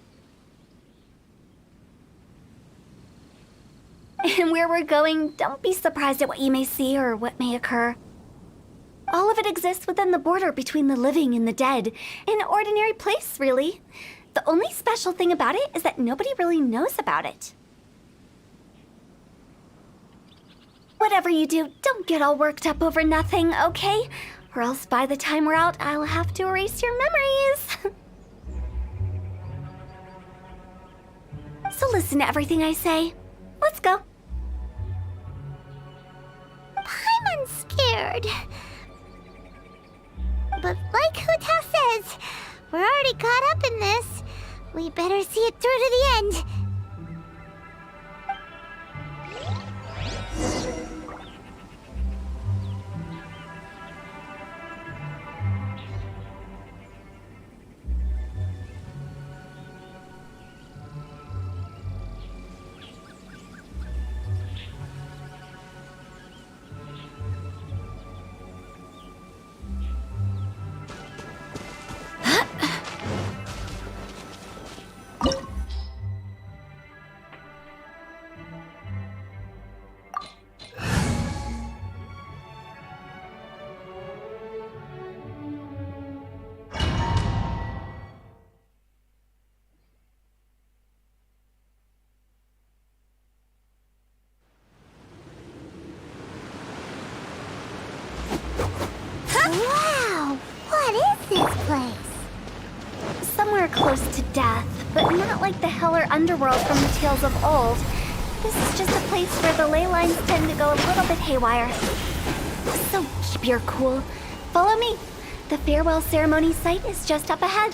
And where we're going, don't be surprised at what you may see or what may occur. All of it exists within the border between the living and the dead. An ordinary place, really. The only special thing about it is that nobody really knows about it. Whatever you do, don't get all worked up over nothing, okay? Or else by the time we're out, I'll have to erase your memories. So listen to everything I say. Let's go. I'm scared. But like Hutao says, we're already caught up in this. We better see it through to the end. Wow! What is this place? Somewhere close to death, but not like the hell or underworld from the tales of old. This is just a place where the ley lines tend to go a little bit haywire. So keep your cool. Follow me. The farewell ceremony site is just up ahead.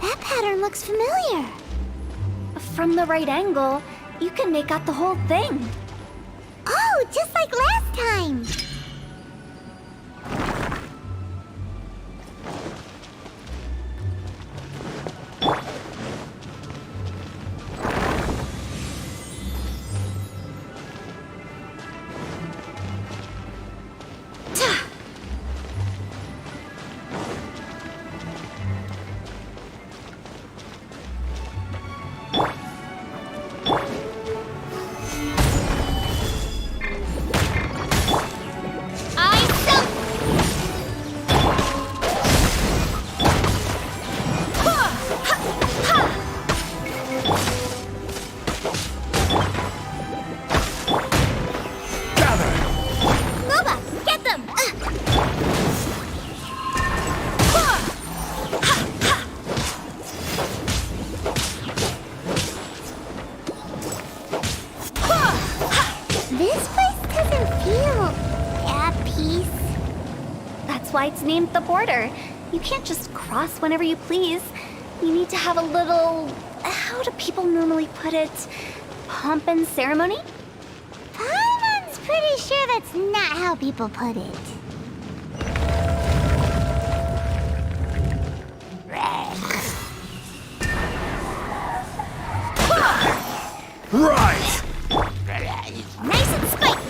That pattern looks familiar. From the right angle, you can make out the whole thing. Oh, just like last time. It's named the border. You can't just cross whenever you please. You need to have a little... how do people normally put it? Pomp and ceremony? Paimon's pretty sure that's not how people put it. Right! Nice and spiky!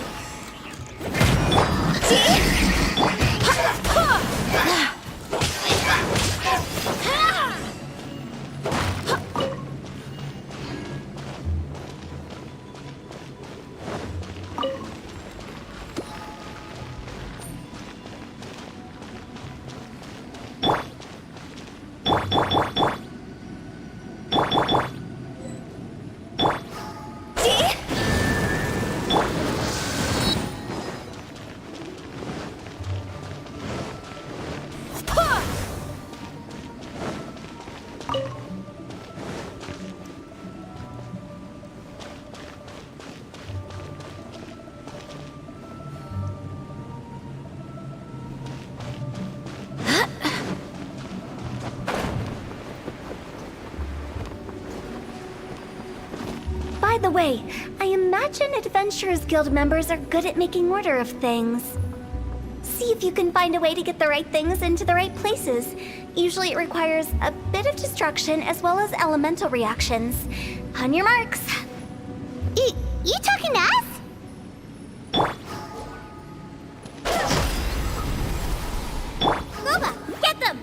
By the way, I imagine Adventurers Guild members are good at making order of things. See if you can find a way to get the right things into the right places. Usually it requires a bit of destruction as well as elemental reactions. On your marks. You talking to us? Loba, get them!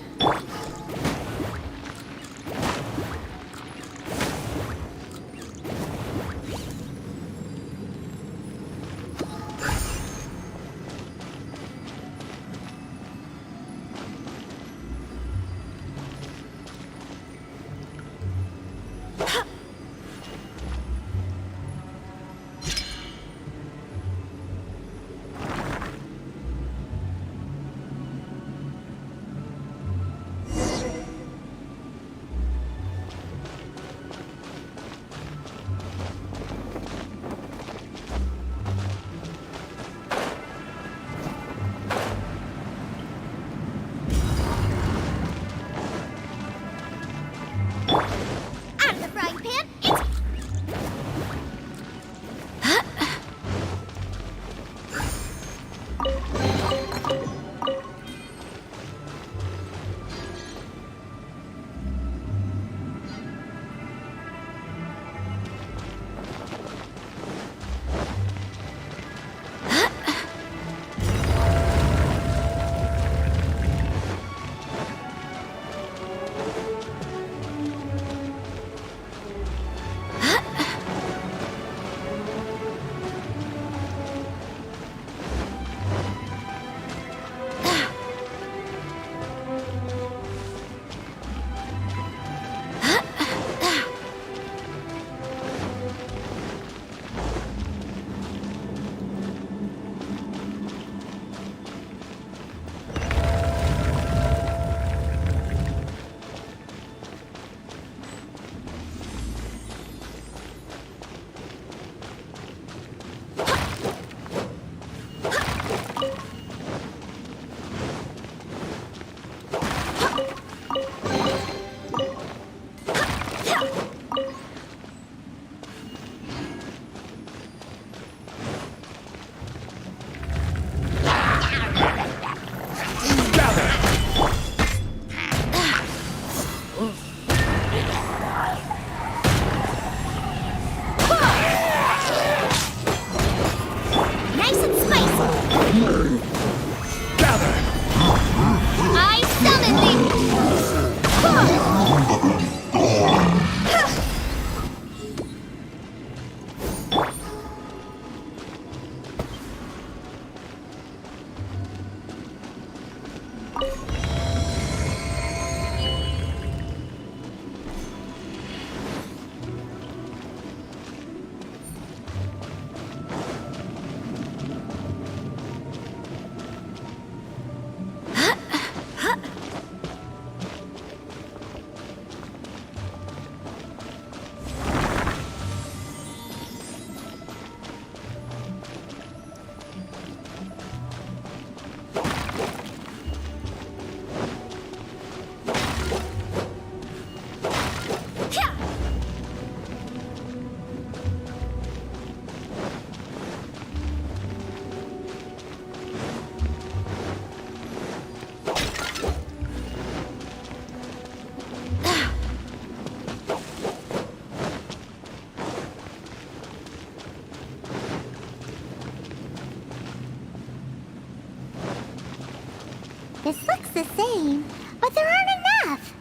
This looks the same, but there aren't enough.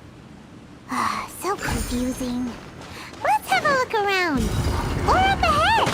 Ah, so confusing. Let's have a look around. Or up ahead.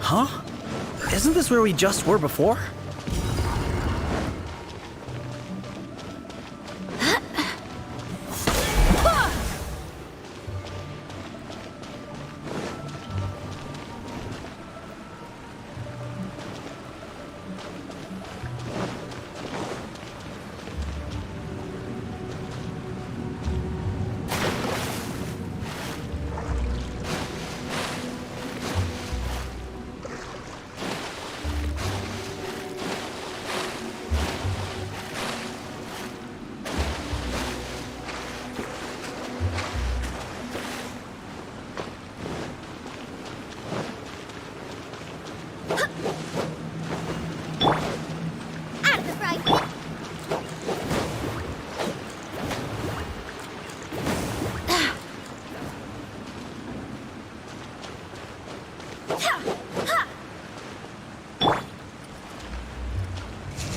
Huh? Isn't this where we just were before?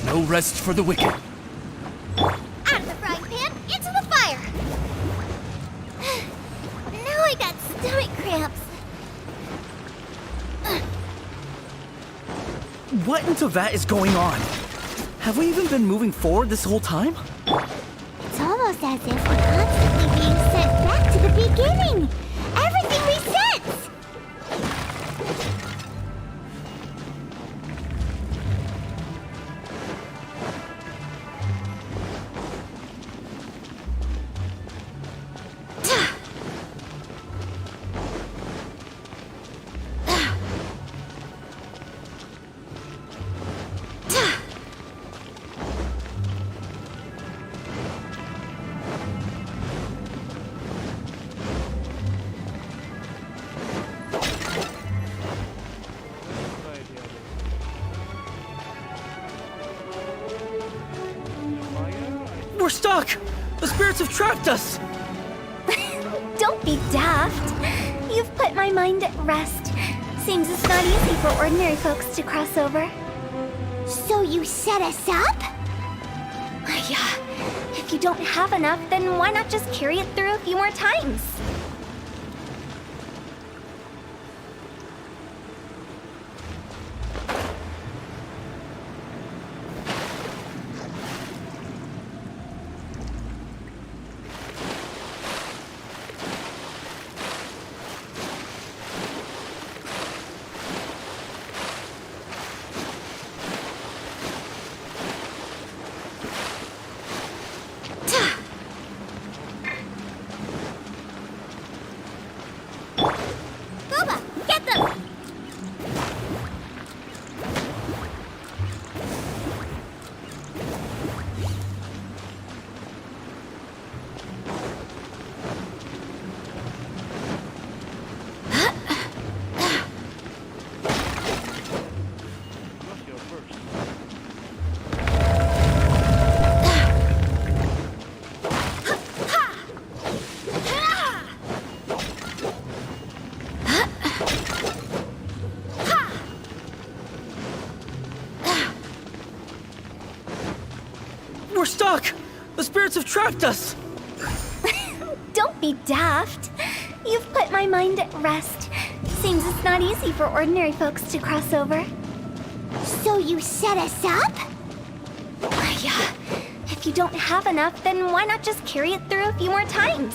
No rest for the wicked. Out of the frying pan, into the fire! Now I got stomach cramps. What into that is going on? Have we even been moving forward this whole time? It's almost as if we're constantly being sent back to the beginning. Everything resets! We're stuck! The spirits have trapped us! Don't be daft. You've put my mind at rest. Seems it's not easy for ordinary folks to cross over. So you set us up? Yeah. If you don't have enough, then why not just carry it through a few more times? Booba, get them! We're stuck! The spirits have trapped us! Don't be daft. You've put my mind at rest. Seems it's not easy for ordinary folks to cross over. So you set us up? Yeah. If you don't have enough, then why not just carry it through a few more times?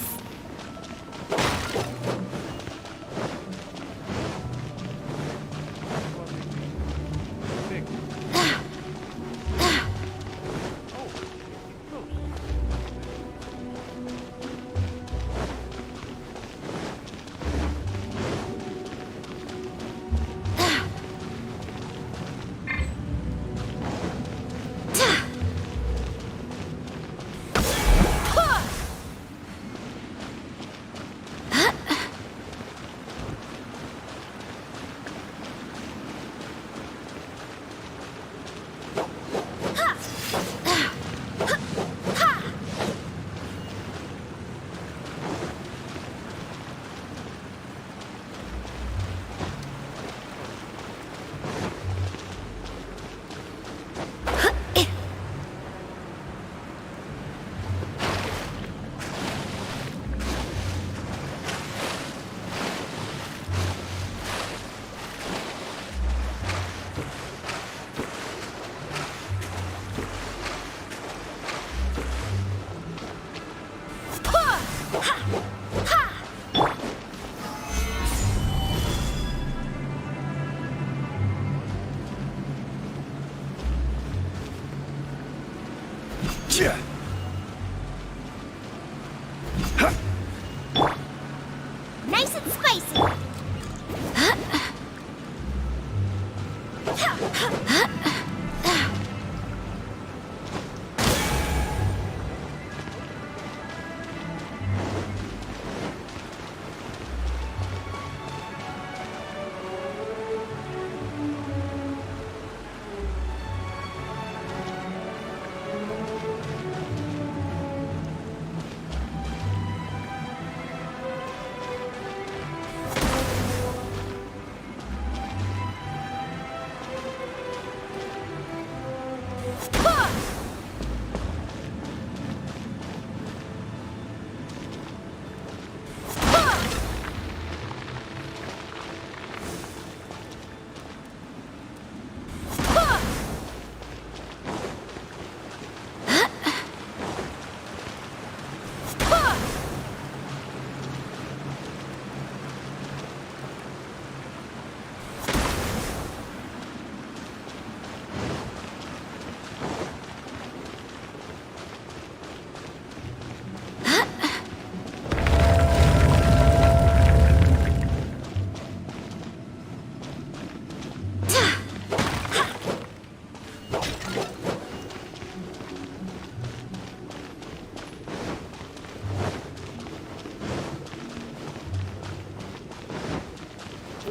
Nice and spicy.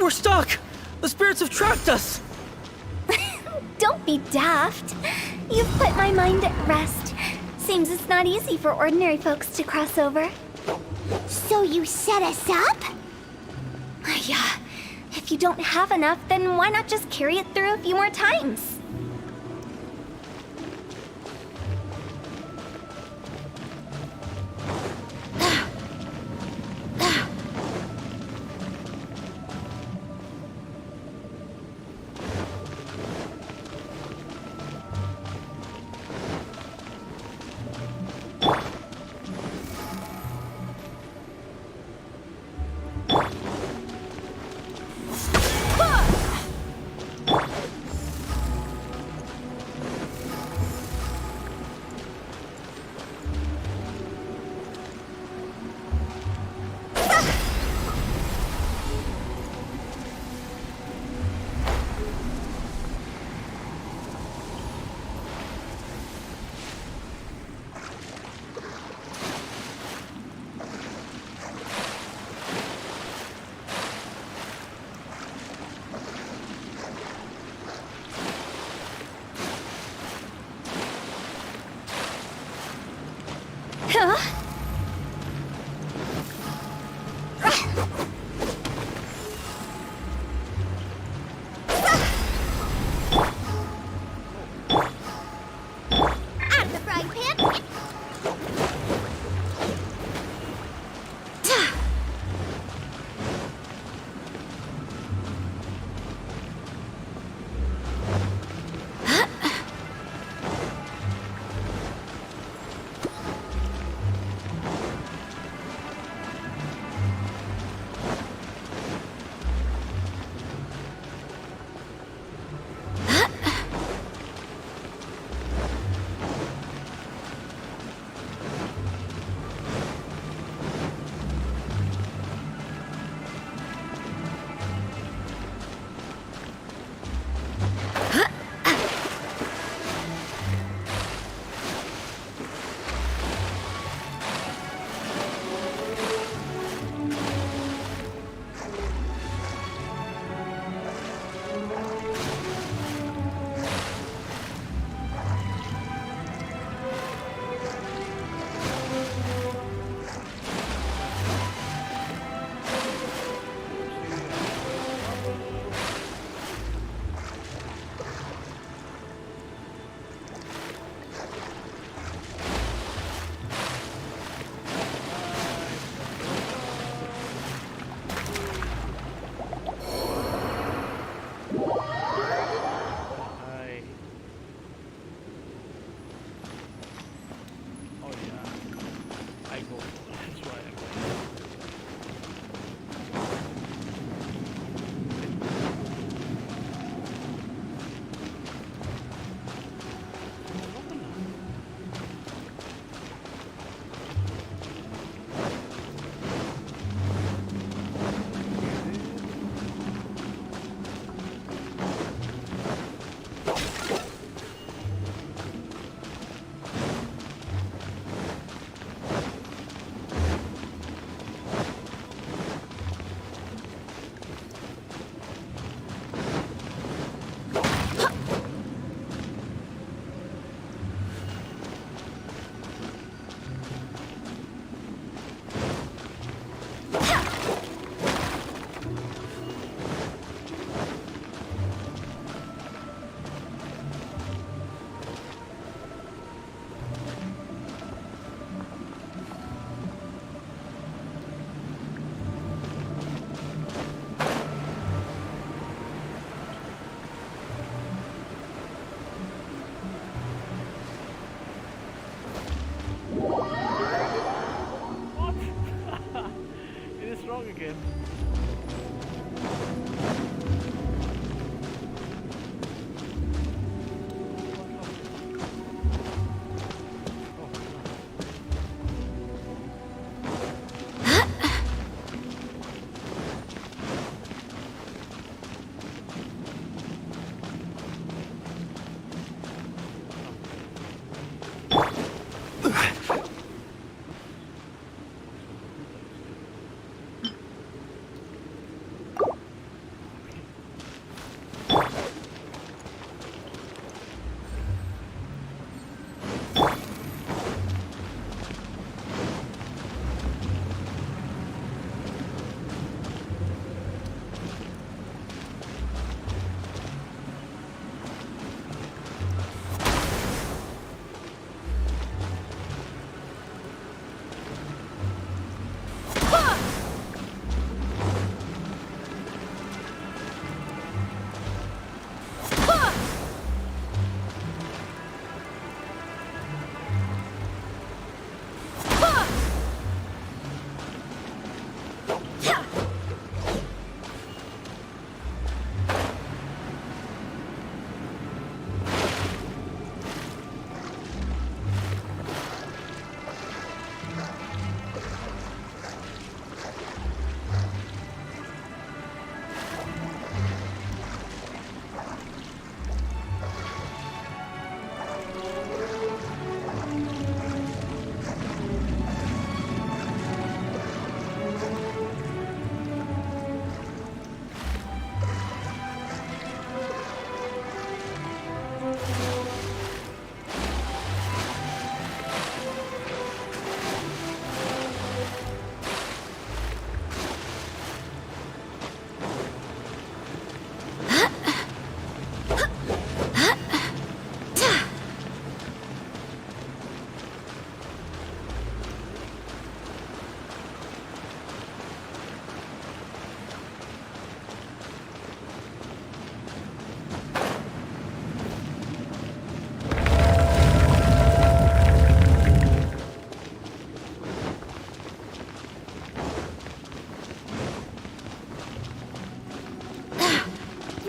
We're stuck! The spirits have trapped us! Don't be daft. You've put my mind at rest. Seems it's not easy for ordinary folks to cross over. So you set us up? Yeah. If you don't have enough, then why not just carry it through a few more times? Out of the frying pan.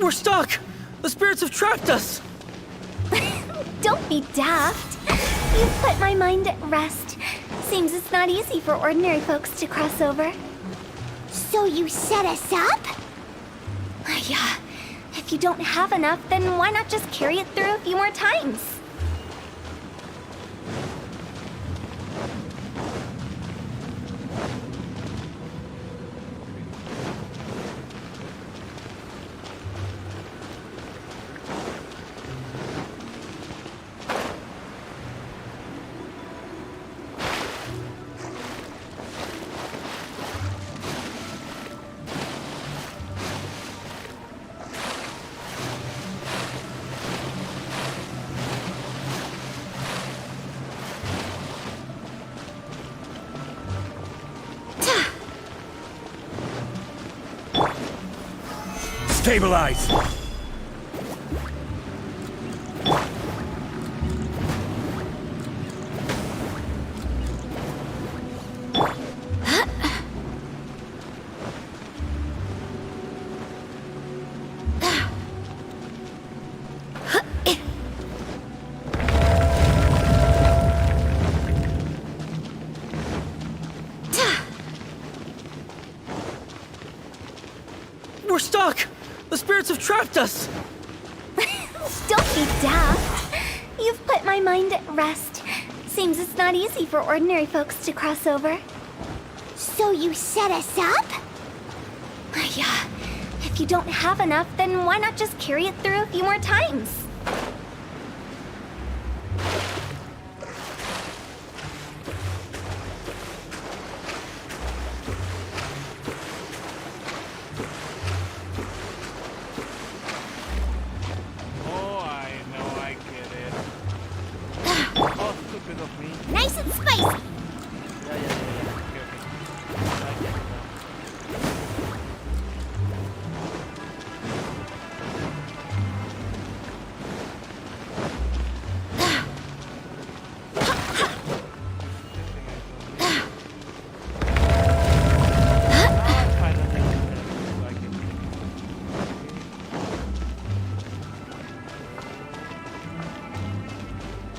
We're stuck! The spirits have trapped us! Don't be daft. You've put my mind at rest. Seems it's not easy for ordinary folks to cross over. So you set us up? Yeah. If you don't have enough, then why not just carry it through a few more times? Stabilize! We're stuck! The spirits have trapped us! Don't be daft. You've put my mind at rest. Seems it's not easy for ordinary folks to cross over. So you set us up? Yeah. If you don't have enough, then why not just carry it through a few more times? Nice and spicy!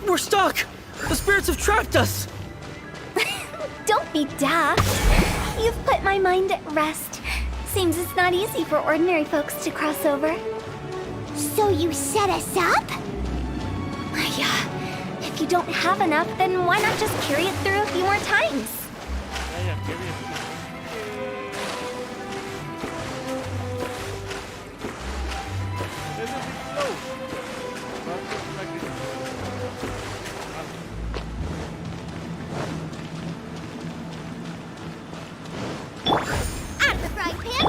We're stuck! The spirits have trapped us! Don't be daft. You've put my mind at rest. Seems it's not easy for ordinary folks to cross over. So you set us up? Yeah. If you don't have enough, then why not just carry it through a few more times? Out of the frying pan!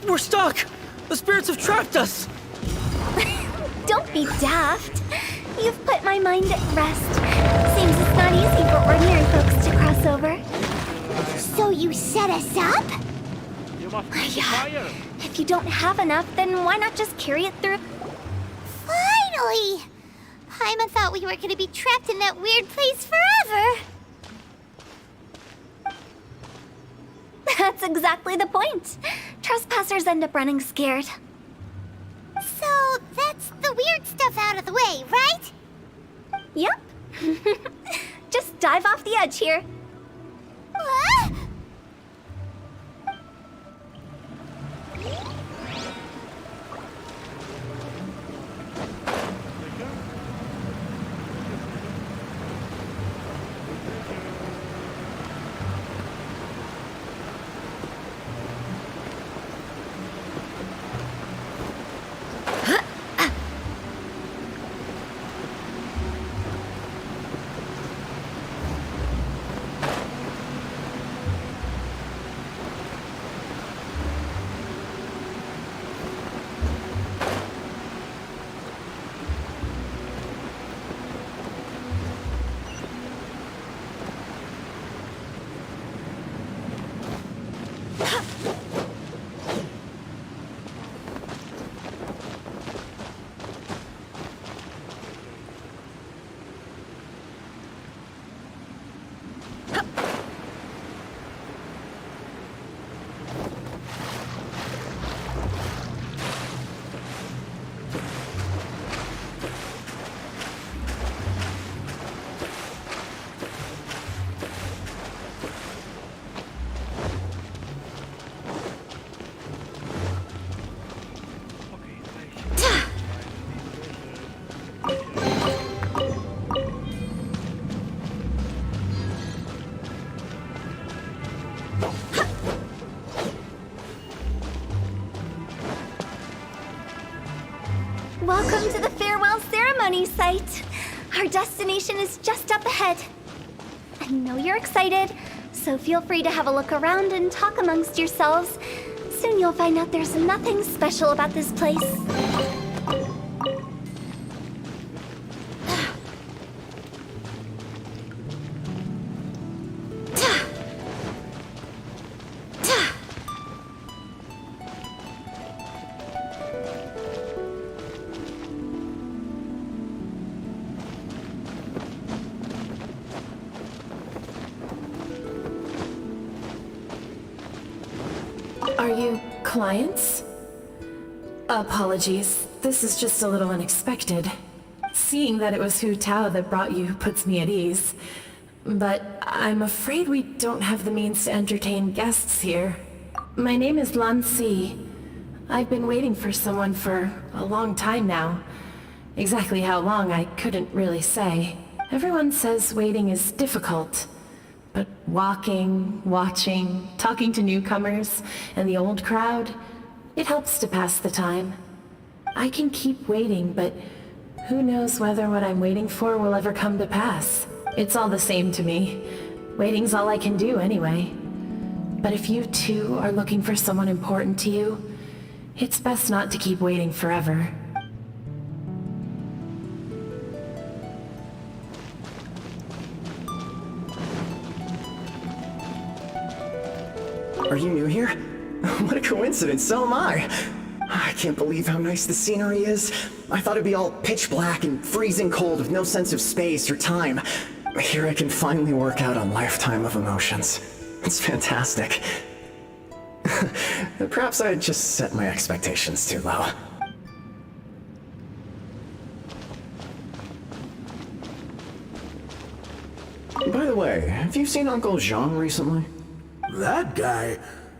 We're stuck! The spirits have trapped us! Don't be daft. You've put my mind at rest. Seems it's not easy for ordinary folks to cross over. So you set us up? Yeah. If you don't have enough, then why not just carry it through? Finally! Paimon thought we were gonna be trapped in that weird place forever. That's exactly the point. Trespassers end up running scared. So that's the weird stuff out of the way, right? Yep. Just dive off the edge here. What? Welcome to the farewell ceremony site. Our destination is just up ahead. I know you're excited, so feel free to have a look around and talk amongst yourselves. Soon you'll find out there's nothing special about this place. Are you clients? Apologies, this is just a little unexpected. Seeing that it was Hutao that brought you puts me at ease. But I'm afraid we don't have the means to entertain guests here. My name is Lan Si. I've been waiting for someone for a long time now. Exactly how long, I couldn't really say. Everyone says waiting is difficult. But walking, watching, talking to newcomers, and the old crowd, it helps to pass the time. I can keep waiting, but who knows whether what I'm waiting for will ever come to pass. It's all the same to me. Waiting's all I can do anyway. But if you too are looking for someone important to you, it's best not to keep waiting forever. Are you new here? What a coincidence, so am I. I can't believe how nice the scenery is. I thought it'd be all pitch black and freezing cold with no sense of space or time. Here I can finally work out a lifetime of emotions. It's fantastic. Perhaps I just set my expectations too low. By the way, have you seen Uncle Jean recently? That guy?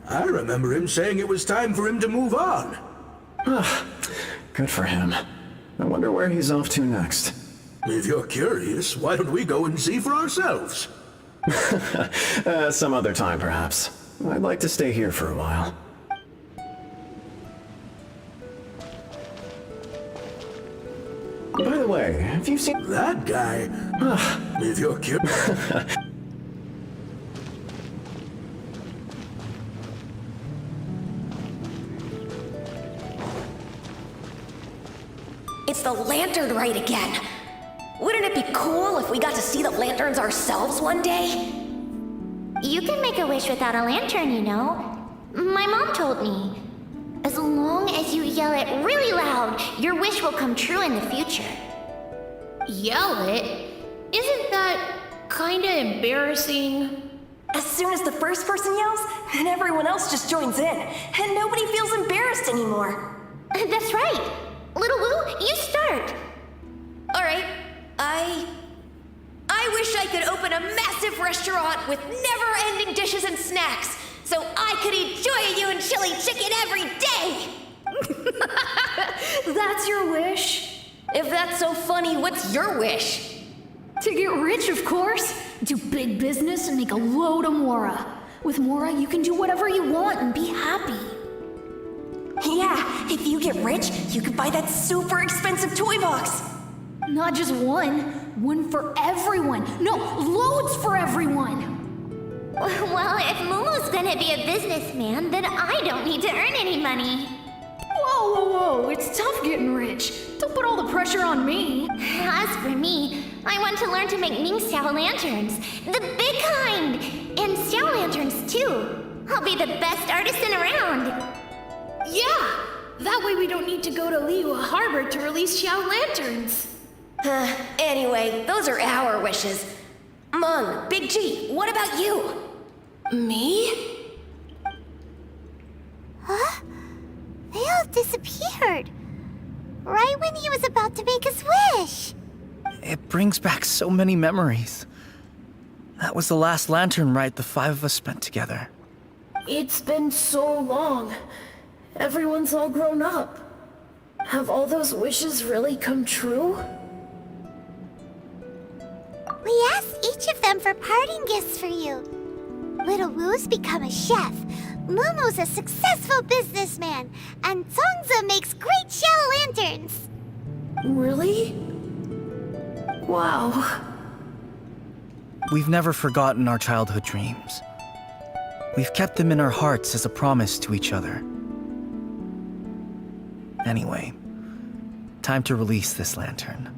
I remember him saying it was time for him to move on. Good for him. I wonder where he's off to next. If you're curious, why don't we go and see for ourselves? Some other time, perhaps. I'd like to stay here for a while. By the way, have you seen... That guy? If you're curious... It's the lantern rite again. Wouldn't it be cool if we got to see the lanterns ourselves one day? You can make a wish without a lantern, you know. My mom told me. As long as you yell it really loud, your wish will come true in the future. Yell it? Isn't that kinda embarrassing? As soon as the first person yells, then everyone else just joins in, and nobody feels embarrassed anymore. That's right. Little Wu, you start. Alright, I wish I could open a massive restaurant with never-ending dishes and snacks, so I could eat Joy and chili chicken every day! That's your wish? If that's so funny, what's your wish? To get rich, of course. Do big business and make a load of Mora. With Mora, you can do whatever you want and be happy. Yeah, if you get rich, you can buy that super expensive toy box. Not just one. One for everyone. No, loads for everyone. Well, if Momo's gonna be a businessman, then I don't need to earn any money. Whoa, whoa, whoa. It's tough getting rich. Don't put all the pressure on me. As for me, I want to learn to make Ming Xiao lanterns. The big kind! And Xiao lanterns, too. I'll be the best artisan around. Yeah! That way we don't need to go to Liyue Harbor to release Xiao lanterns. Anyway, those are our wishes. Mung, Big G, what about you? Me? Huh? They all disappeared. Right when he was about to make his wish. It brings back so many memories. That was the last lantern rite the five of us spent together. It's been so long. Everyone's all grown up. Have all those wishes really come true? We asked each of them for parting gifts for you. Little Wu's become a chef, Momo's a successful businessman, and Zongza makes great shell lanterns. Really? Wow. We've never forgotten our childhood dreams. We've kept them in our hearts as a promise to each other. Anyway, time to release this lantern.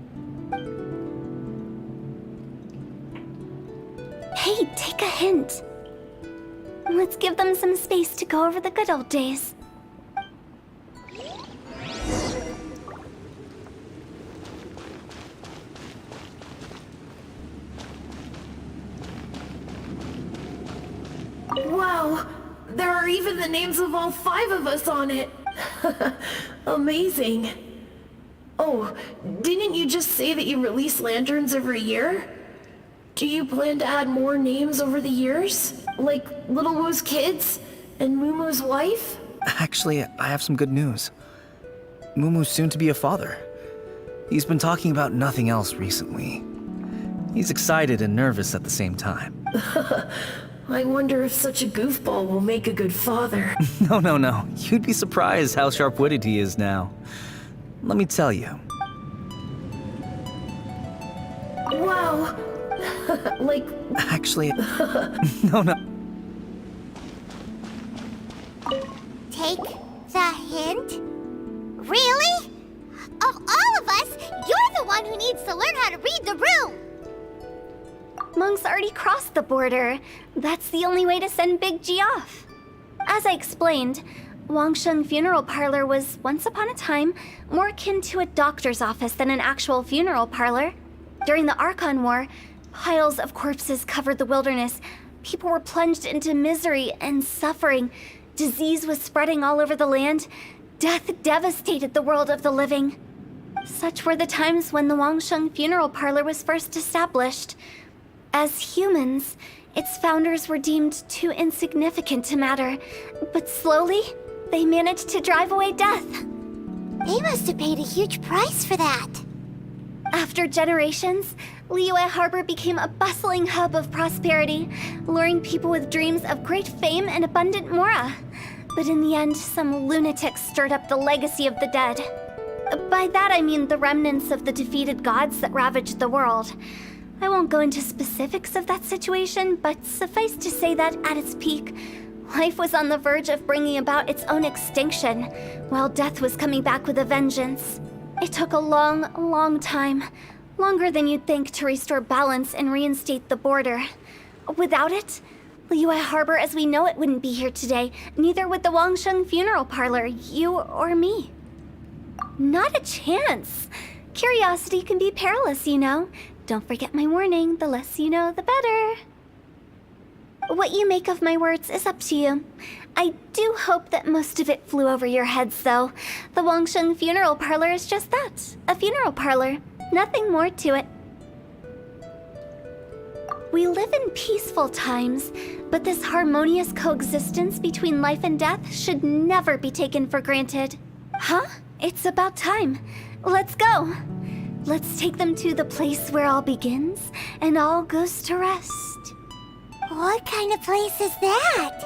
Hey, take a hint. Let's give them some space to go over the good old days. Wow, there are even the names of all 5 of us on it. Amazing. Oh, didn't you just say that you release lanterns every year? Do you plan to add more names over the years? Like Little Woo's kids and Mumu's wife? Actually, I have some good news. Mumu's soon to be a father. He's been talking about nothing else recently. He's excited and nervous at the same time. I wonder if such a goofball will make a good father. No. You'd be surprised how sharp-witted he is now. Let me tell you. Wow. Like... Actually, no. Take the hint? Really? Of all of us, you're the one who needs to learn how to read the room! Monk's already crossed the border. That's the only way to send Big G off. As I explained, Wangsheng Funeral Parlor was, once upon a time, more akin to a doctor's office than an actual funeral parlor. During the Archon War, piles of corpses covered the wilderness. People were plunged into misery and suffering. Disease was spreading all over the land. Death devastated the world of the living. Such were the times when the Wangsheng Funeral Parlor was first established. As humans, its founders were deemed too insignificant to matter, but slowly, they managed to drive away death. They must have paid a huge price for that. After generations, Liyue Harbor became a bustling hub of prosperity, luring people with dreams of great fame and abundant mora. But in the end, some lunatics stirred up the legacy of the dead. By that I mean the remnants of the defeated gods that ravaged the world. I won't go into specifics of that situation, but suffice to say that at its peak, life was on the verge of bringing about its own extinction, while death was coming back with a vengeance. It took a long time, longer than you'd think, to restore balance and reinstate the border. Without it, Liyue Harbor as we know it wouldn't be here today, neither would the Wangsheng Funeral Parlor, you or me. Not a chance. Curiosity can be perilous, you know. Don't forget my warning, the less you know, the better. What you make of my words is up to you. I do hope that most of it flew over your heads, though. The Wangsheng Funeral Parlor is just that, a funeral parlor. Nothing more to it. We live in peaceful times, but this harmonious coexistence between life and death should never be taken for granted. Huh? It's about time. Let's go. Let's take them to the place where all begins and all goes to rest. What kind of place is that?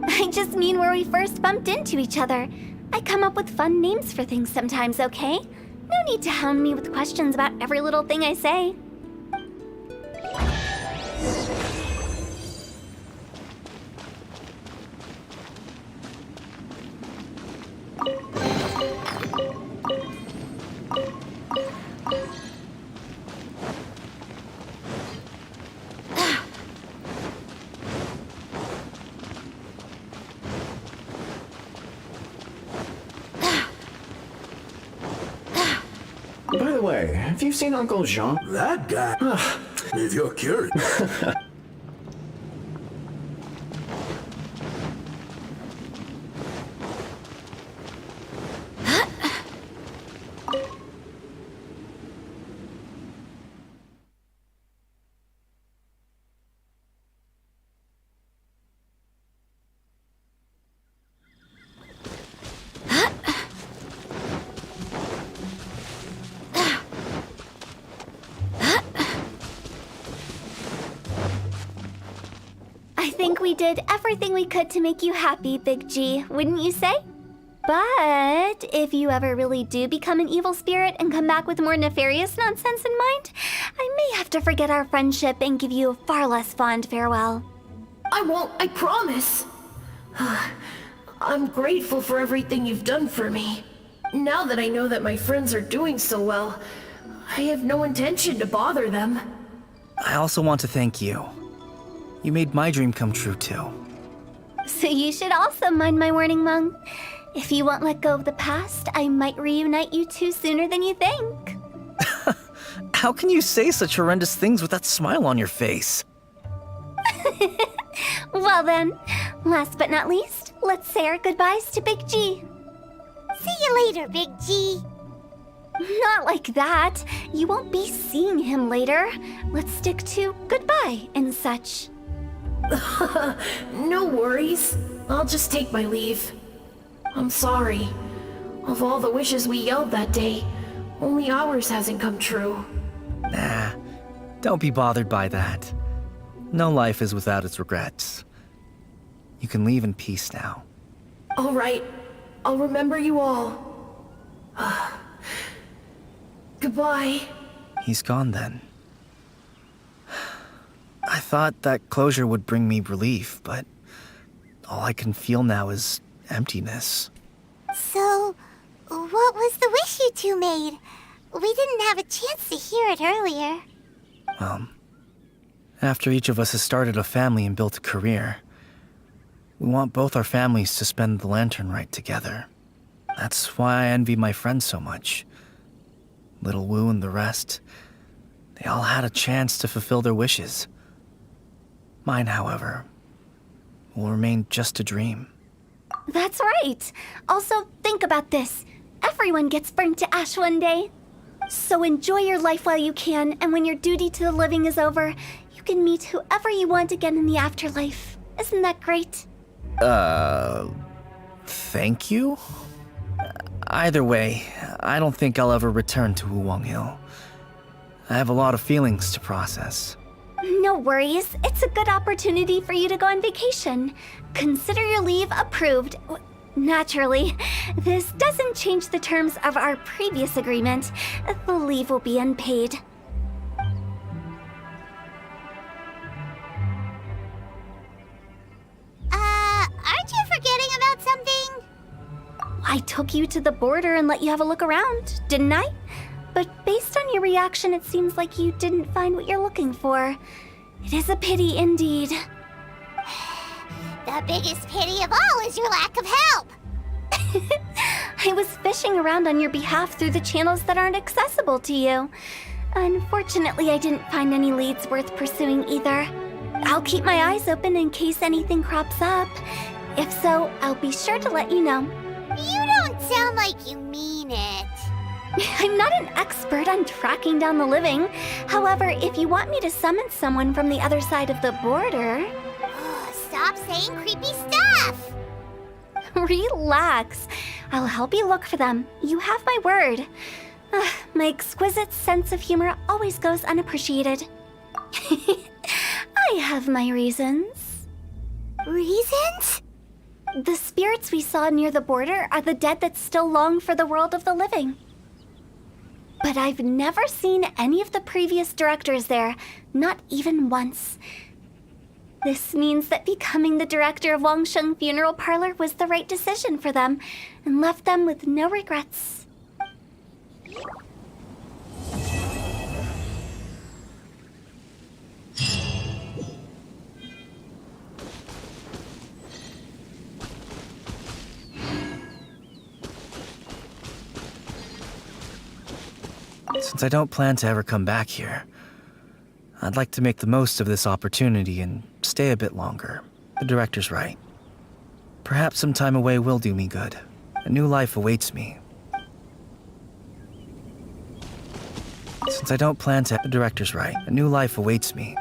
I just mean where we first bumped into each other. I come up with fun names for things sometimes, okay? No need to hound me with questions about every little thing I say. By the way, have you seen Uncle Jean? That guy? If you're curious. I think we did everything we could to make you happy, Big G, wouldn't you say? But if you ever really do become an evil spirit and come back with more nefarious nonsense in mind, I may have to forget our friendship and give you a far less fond farewell. I won't, I promise. I'm grateful for everything you've done for me. Now that I know that my friends are doing so well, I have no intention to bother them. I also want to thank you. You made my dream come true, too. So you should also mind my warning, Mung. If you won't let go of the past, I might reunite you two sooner than you think. How can you say such horrendous things with that smile on your face? Well then, last but not least, let's say our goodbyes to Big G. See you later, Big G. Not like that. You won't be seeing him later. Let's stick to goodbye and such. No worries. I'll just take my leave. I'm sorry. Of all the wishes we yelled that day, only ours hasn't come true. Nah, don't be bothered by that. No life is without its regrets. You can leave in peace now. All right. I'll remember you all. Goodbye. He's gone then. I thought that closure would bring me relief, but all I can feel now is emptiness. So, what was the wish you two made? We didn't have a chance to hear it earlier. After each of us has started a family and built a career, we want both our families to spend the Lantern Rite together. That's why I envy my friends so much. Little Wu and the rest, they all had a chance to fulfill their wishes. Mine, however, will remain just a dream. That's right. Also, think about this. Everyone gets burnt to ash one day. So enjoy your life while you can, and when your duty to the living is over, you can meet whoever you want again in the afterlife. Isn't that great? Thank you? Either way, I don't think I'll ever return to Wuwang Hill. I have a lot of feelings to process. No worries. It's a good opportunity for you to go on vacation. Consider your leave approved. Naturally, this doesn't change the terms of our previous agreement. The leave will be unpaid. Aren't you forgetting about something? I took you to the border and let you have a look around, didn't I? But based on your reaction, it seems like you didn't find what you're looking for. It is a pity indeed. The biggest pity of all is your lack of help. I was fishing around on your behalf through the channels that aren't accessible to you. Unfortunately, I didn't find any leads worth pursuing either. I'll keep my eyes open in case anything crops up. If so, I'll be sure to let you know. You don't sound like you mean it. I'm not an expert on tracking down the living. However, if you want me to summon someone from the other side of the border... Stop saying creepy stuff! Relax. I'll help you look for them. You have my word. My exquisite sense of humor always goes unappreciated. I have my reasons. Reasons? The spirits we saw near the border are the dead that still long for the world of the living. But I've never seen any of the previous directors there, not even once. This means that becoming the director of Wangsheng Funeral Parlor was the right decision for them, and left them with no regrets. Since I don't plan to ever come back here, I'd like to make the most of this opportunity and stay a bit longer. The director's right. Perhaps some time away will do me good. A new life awaits me. Since I don't plan to... The director's right. A new life awaits me.